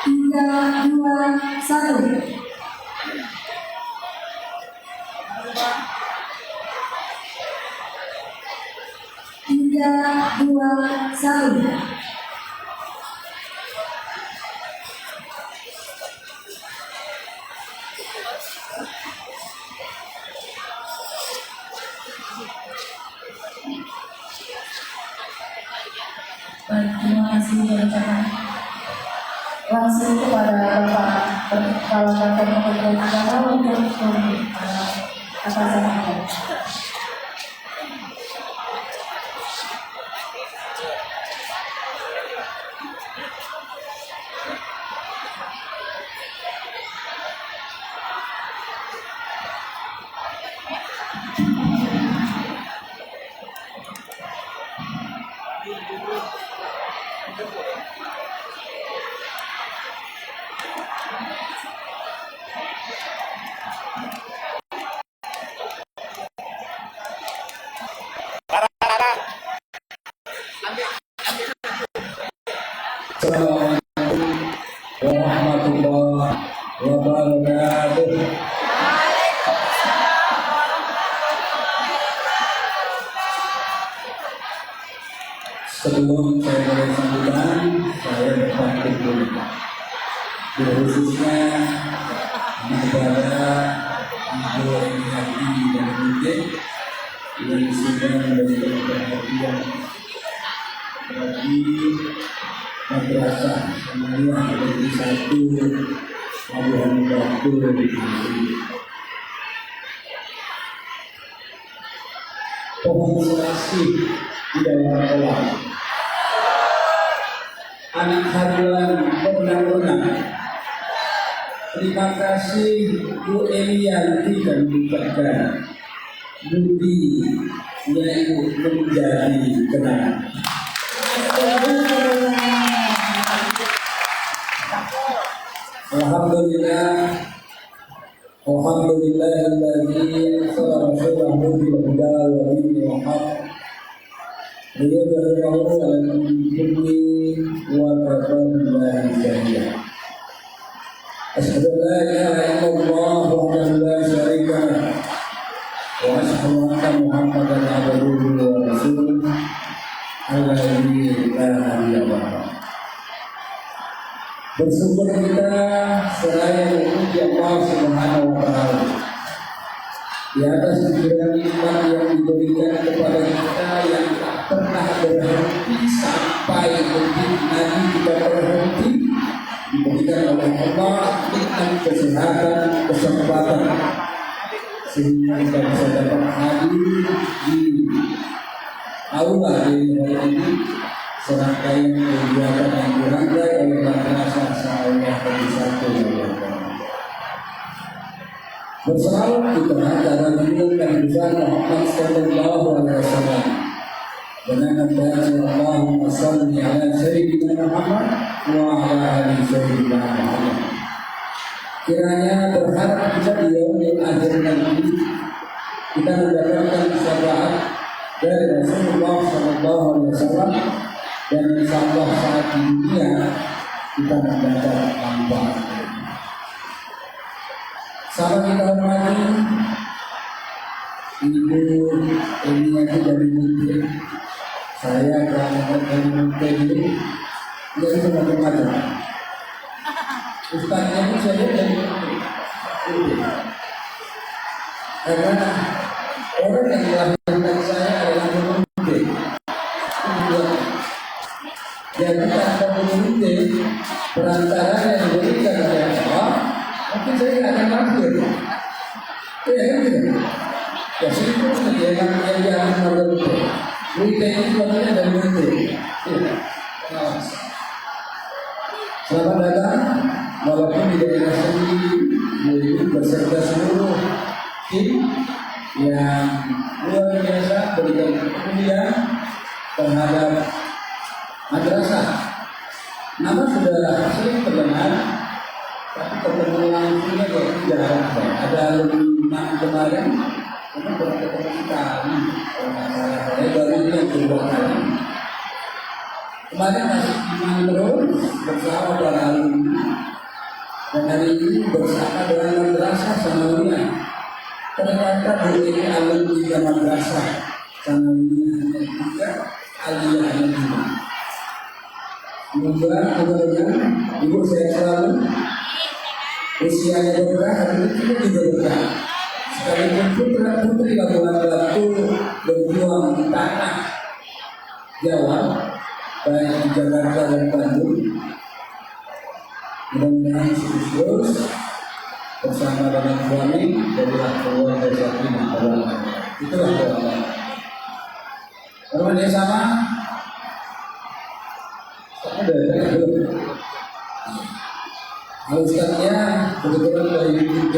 Tiga, dua, satu. Tiga, dua, satu. Baik, terima kasih teman-teman. Langsung kepada Bapak Kepala Kantor Kementerian Agama untuk apa Assalamualaikum warahmatullahi wabarakatuh. Sebelum saya mulai sambutan, saya berpamit dulu. Khususnya kepada Ibu Emiati dan Mungkin yang sudah memberikan perhatian bagi madrasah semuanya menjadi satu pelabuhan waktu di sini. Pohon serasi di dalam kolam. Anak harian berenang-renang. Terima kasih Bu Emianti dan Bu Bakar. Budi yaitu menjadi kenangan. Alhamdulillah, alhamdulillahilladzi arsala rasulahu bil huda wa dinil haqq liyudhhirahu 'alal dini wa kafa billahi shahida. Asyhadu an la ilaha illallah wahdahu la syarika lahu wa asyhadu anna Muhammadan abduhu wa rasuluh alladzi la nabiyya ba'dahu. Bersyukur kita seraya memuji Allah Subhanahu wa Ta'ala di atas segala nikmat yang diberikan kepada kita yang tak pernah berhenti sampai detik nanti kita berhenti, diberikan oleh Allah nikmat kesehatan, kesempatan sehingga kita bisa dapat hadir di aula ini serangkaian kegiatan yang dirangkai oleh madrasah Sa'awiyah Satu. Bersalawat kita acara junjungan besar Muhammad sallallahu alaihi wasallam dengan membaca Allahumma shalli ala sayyidina Muhammad wa ala ali sayyidina Muhammad. Kiranya berharap kita di yaumil akhir nanti kita mendapatkan syafaat dari Rasulullah sallallahu alaihi wasallam dan insyaallah saat di dunia kita mendapat manfaat. Sahabat kita hormati, Ibu Emiati dari Mungkin, saya berangkat dari Mungkin ini, dia itu macam-macam. Ustaznya itu saya dari Mungkin. Karena orang yang melahirkan saya adalah Mungkin. Jadi tanpa Mungkin, perantara yang diberikan oleh Allah, mungkin saya tidak akan lahir. Ya kan gitu. Ya situ yang keluarga itu. Mungkin itu sebenarnya dari Mungkin. Selamat datang, walaupun di daerah sendiri, yaitu beserta seluruh tim yang luar biasa berikan kemudian terhadap madrasah. Nama sudah sering terdengar, tapi ketemu langsungnya tidak ada lima kemarin, karena berketemu sekali. Saya baru ini yang kedua kali. Kemarin masih iman terus bersama para alumni, dan hari ini bersama dengan madrasah Sanawiyah. Ternyata hari ini alumni madrasah Sanawiyah hanya 3, aliyah hanya 5. Mudah-mudahan ibu saya selalu usianya berkah, tapi kita juga berkah. Sekalipun putra putri Labuan Batu berjuang di tanah Jawa, baik di Jakarta dan Bandung, mudah-mudahan sukses bersama dengan suami jadilah keluarga sakinah Allah. Itulah doa. Kalau dia sama ada Ustaznya kebetulan dari UK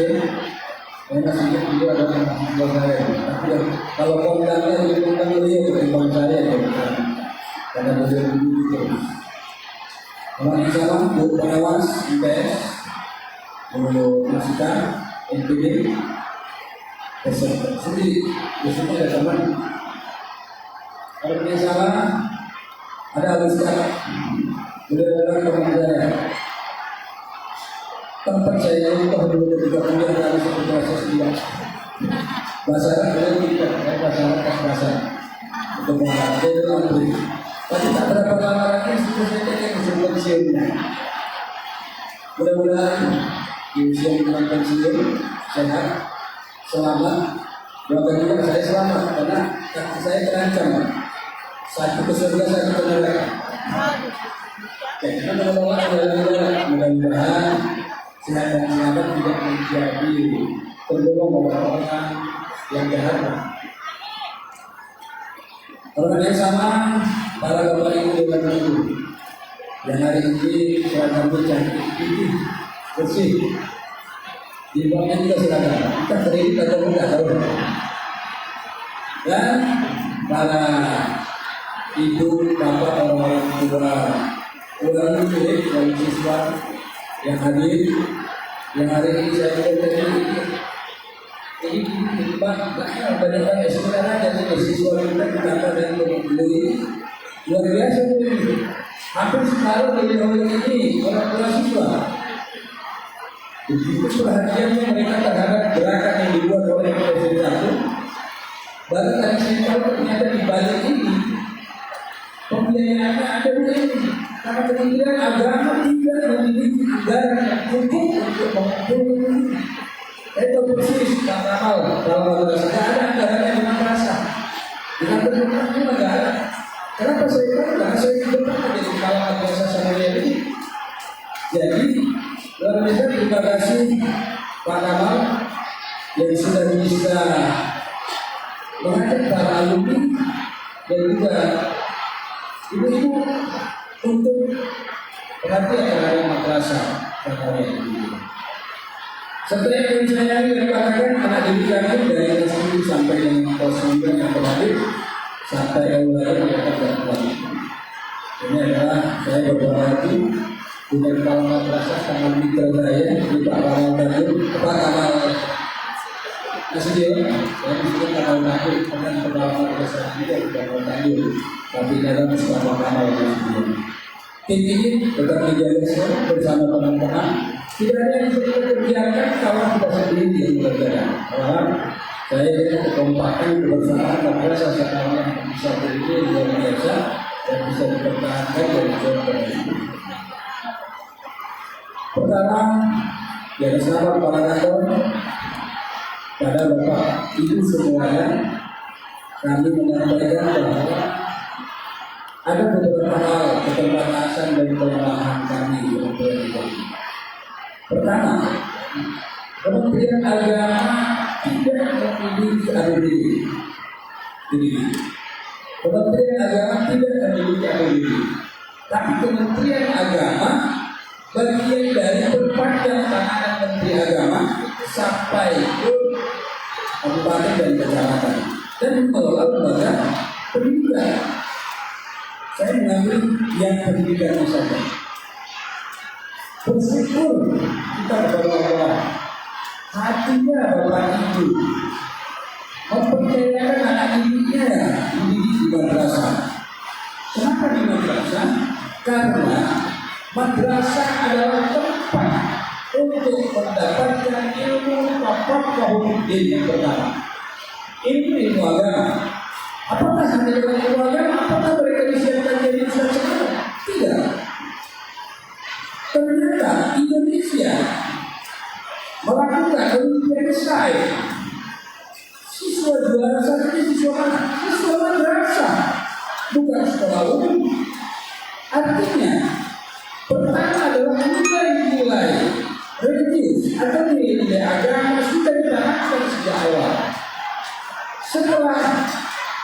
karena sedikit juga ada mahasiswa saya. Tapi kalau kontaknya lebih tentang beliau ketimbang saya karena beliau begitu. Kalau di sana Bu Pengawas IPS, Bu Masika NPD, sendiri biasanya ada teman. Kalau di sana ada Ustaz, beliau adalah teman saya. Tempat saya itu dulu ketika kuliah dari satu proses dia bahasa Arab tidak bahasa bahasa untuk mengajar dan tapi tak berapa lama lagi sudah saya cek ke pensiunnya. Mudah-mudahan di usia yang pensiun sehat selamat. Doakan juga saya selamat karena kaki saya terancam satu ke surga satu ke neraka. Karena kalau ada mudah-mudahan sehat dan selamat tidak menjadi tergolong orang-orang yang jahat. Orang yang sama para bapak ibu dan ibu yang hari ini seragam cantik, putih, bersih. Di bawahnya juga seragam. Kita kredit atau enggak tahu. Dan para ibu, bapak, orang-orang tua, orang murid dan siswa yang hadir, yang hari ini saya ini banyak banyak saudara dan siswa kita ditambah dan lebih luar biasa ini. Hampir separuh dari orang ini orang tua siswa. Itu perhatiannya mereka terhadap gerakan yang dibuat oleh Presiden satu. Baru tadi saya tahu ternyata di balik ini pembiayaannya ada begini. Karena kemudian agama tidak memiliki anggaran yang cukup untuk mengumpulkan ini. Itu persis tak ramal dalam madrasah ada anggarannya di madrasah. Dengan berhubungan negara. Kenapa saya tahu? Karena saya tidak pernah jadi kepala madrasah Sanawiyah ini. Jadi luar biasa terima kasih Pak Kamal yang sudah bisa mengajak para alumni dan juga ibu-ibu untuk perhatian terhadap madrasah Sanawiyah ini. Setelah yang saya katakan anak didik kami dari kelas 1 sampai dengan kelas 9 yang berhadir sampai awalnya mereka berpulang. Ini adalah saya beberapa hati dengan kepala madrasah tangan mitra saya di Pak Kamal Tanjung, Pak Kamal Nasution, saya disebut Kamal Tanjung, kemudian kepala madrasah juga di Kamal Tanjung, tapi dalam Pak Kamal Nasution. Tim ini tetap dijaga bersama teman-teman. Tidak ada yang bisa dikerjakan kalau kita sendiri yang bekerja. Orang saya ingin kekompakan kebersamaan madrasah sekarang yang bisa berdiri luar biasa dan bisa dipertahankan dan dipertahankan. Pertama, yang selamat para kantor pada bapak ibu semuanya, kami menyampaikan bahwa ada beberapa hal keterbatasan dan kelemahan kami di Kementerian. Pertama, Kementerian Agama tidak memiliki APBD. Jadi, Kementerian Agama tidak memiliki APBD. Tapi Kementerian Agama bagian dari perpanjang tangan Menteri Agama sampai ke kabupaten dan kecamatan dan mengelola lembaga pendidikan. Saya mengambil yang pendidikan saja. Bersyukur kita kepada Allah, hatinya Bapak Ibu mempercayakan anak didiknya mendidik di madrasah. Kenapa di madrasah? Karena madrasah adalah tempat untuk mendapatkan ilmu pokok-pokok yang pertama. Ilmu agama. Apakah hanya dengan ilmu agama? Apakah mereka disiapkan jadi ustaz sekarang? Tidak. Ternyata Indonesia melakukan Olimpiade Sains. Siswa juara satu siswa mana? Siswa madrasah, bukan sekolah umum. Artinya, pertama adalah nilai-nilai religius, atau nilai-nilai agama sudah ditanamkan sejak awal. Setelah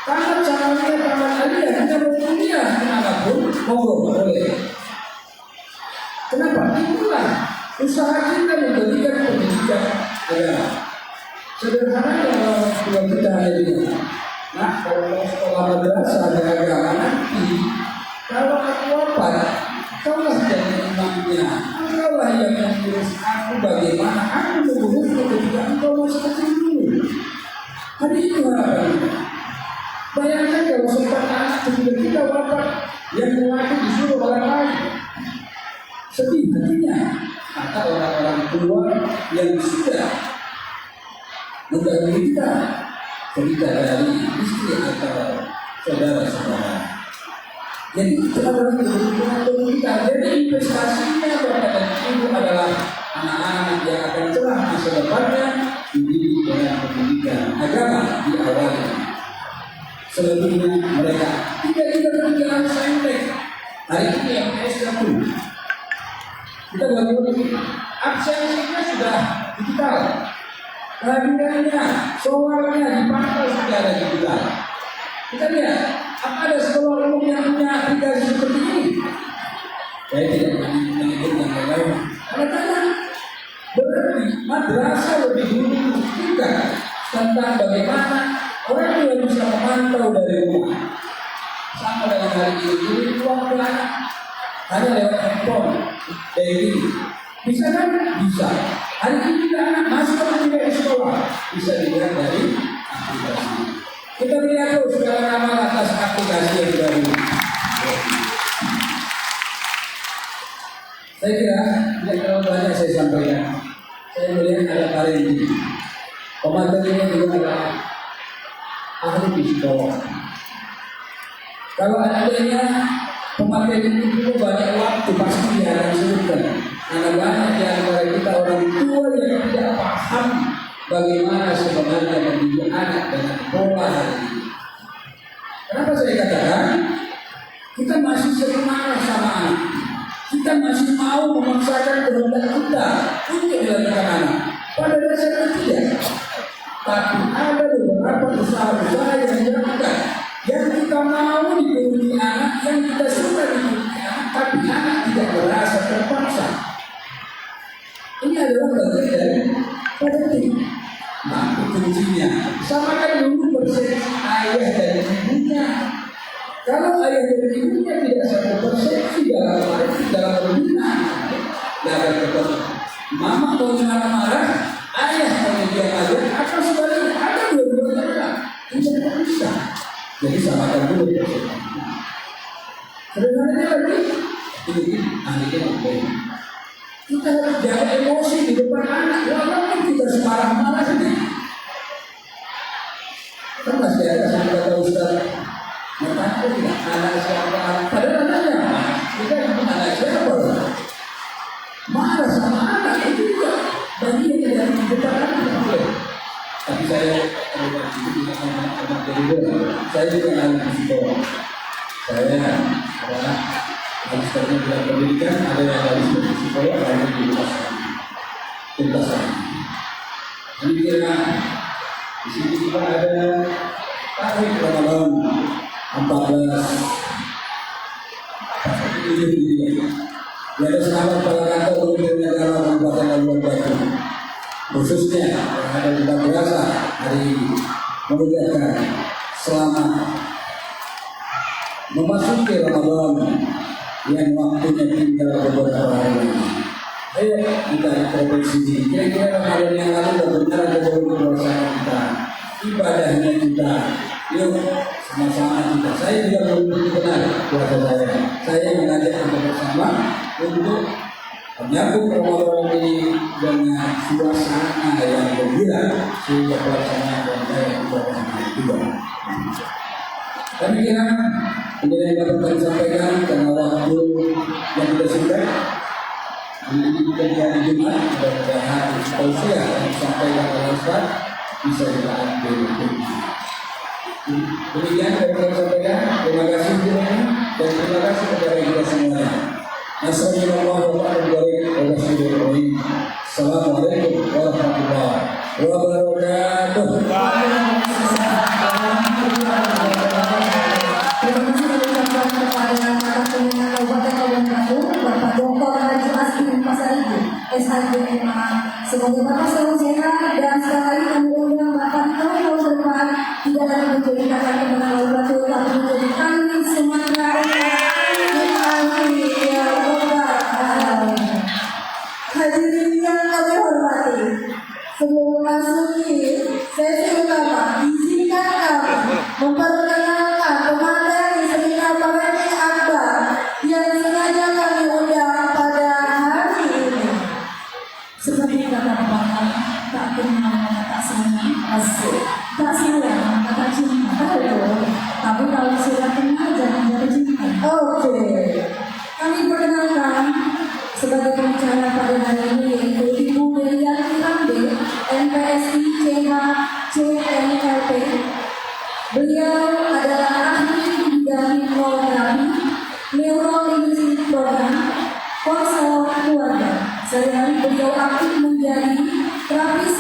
tamat caranya tamat aliyah, kita mau kuliah dimanapun, monggo boleh. Kenapa? Itulah usaha kita memberikan pendidikan agama. Sederhananya orang tua kita hanya bilang, nah kalau sekolah madrasah ada agama nanti, kalau aku wafat, kaulah jadi imamnya, kaulah yang mengurus aku bagaimana aku mengurusmu ketika engkau masih kecil dulu. Hari itu harapannya. Bayangkan kalau sempat anak ketika kita wafat yang mewakili disuruh orang lain. Sedih hatinya. Kata orang-orang tua yang sudah mendahului kita, cerita dari istri atau saudara-saudara. Jadi itu adalah kebutuhan kita. Jadi investasinya kepada ibu adalah anak-anak yang akan cerah masa depannya dididik dengan pendidikan agama di awalnya. Selebihnya mereka tidak berpikiran saintek. Hari ini yang S1 kita baru absensinya sudah digital, kehadirannya, soalnya dipantau secara digital. Kita lihat, apa ada sekolah umum yang punya aplikasi seperti ini? Saya tidak menyebut yang lain. Karena berarti madrasah lebih dulu kita tentang bagaimana orang tua bisa memantau dari rumah. Sama dengan hari ini ruang anak hanya lewat handphone, dari bisa kan? Bisa. Hari ini kita anak masuk ke sekolah bisa dilihat dari aplikasi. Kita lihat tuh segala nama atas aplikasi yang baru. Saya kira tidak terlalu banyak saya sampaikan. Saya melihat ada hari ini. Komandannya juga ada ahli psikolog. Kalau adanya pemateri itu banyak waktu pasti dia akan sebutkan. Karena banyak di antara kita orang tua yang tidak paham bagaimana sebenarnya mendidik anak dengan pola hari ini. Kenapa saya katakan kita masih sering marah sama anak, kita masih mau memaksakan kehendak kita untuk dilakukan anak. Pada dasarnya tidak. Tapi ada beberapa usaha-usaha yang dilakukan yang kita mau dipenuhi anak, yang kita suka dipenuhi anak, tapi anak tidak merasa terpaksa. Ini adalah bagian dari parenting. Nah, kuncinya sama kan dulu persepsi ayah dan ibunya. Kalau ayah dan ibunya tidak satu persepsi dalam parenting, dalam pembinaan, tidak akan ketemu. Mama mau marah-marah, ayah mau diam aja, akan sebaliknya ada dua-duanya tidak bisa. Jadi samakan dulu persepsi. Sederhananya lagi, ini akhirnya baik. Kita harus jaga emosi di depan anak, walaupun kita semarah-marahnya. Kan masih ada yang kata Ustaz, maka tidak anak siapa, padahal anaknya, kita anak siapa? Marah sama anak itu juga bagian dari di depan anak. Tapi saya juga ahli psikolog. Saya adalah harus terlibat pendidikan, ada yang harus psikolog, ada yang tuntasan. Ini kira di sini kita ada tarik Ramadan 14. Di ada sahabat pada kantor Kementerian Negara Kabupaten Labuan Batu, khususnya yang ada di madrasah hari ini, mengucapkan selamat memasuki Ramadan yang waktunya tinggal beberapa hari lagi. Ayo kita introspeksi. Kira-kira Ramadan yang lalu benar atau belum kita ibadahnya kita. Yuk sama-sama kita. Saya juga belum benar puasa saya. Saya mengajak kita bersama untuk menyambut Ramadan ini dengan suasana yang gembira sehingga puasanya dan saya ibadah juga. Kami kira ini yang dapat kami sampaikan karena waktu yang kita singkat. Ini kita di Jumat dan hari tausiah yang disampaikan oleh Ustaz bisa kita ambil. Demikian yang saya sampaikan. Terima kasih dan terima kasih kepada kita semuanya. Nasallallahu alaihi wasallam. Assalamualaikum warahmatullahi wabarakatuh. Terima kasih diucapkan kepada Kapolda Kabupaten Labuan Batu, Bapak Dr. Haji Asri Pasaribu, SHGMA. Semoga Bapak selalu sehat dan sekali kami undang Bapak tahun depan tidak lagi menjadi kakak kemenangan Labuan Batu, tapi menjadi kami Sumatera Amin ya Rabbal Alamin. Hadirin yang kami hormati, sebelum memasuki sesi utama, izinkan kami memperkenalkan pemateri seminar Parade Akbar yang sengaja kami undang pada hari ini. Seperti kata pepatah, tak kenal maka tak sayang, asik. Tak sayang maka tak cinta, betul. Tapi kalau sudah kenal jangan jatuh cinta. Oke, kami perkenalkan sebagai pembicara pada hari ini yaitu Ibu Meriati Rambe, MPSI CNLP. Beliau adalah ahli bidang hipnoterapi, neuroimaging program, konselor keluarga. Sehari-hari beliau aktif menjadi terapis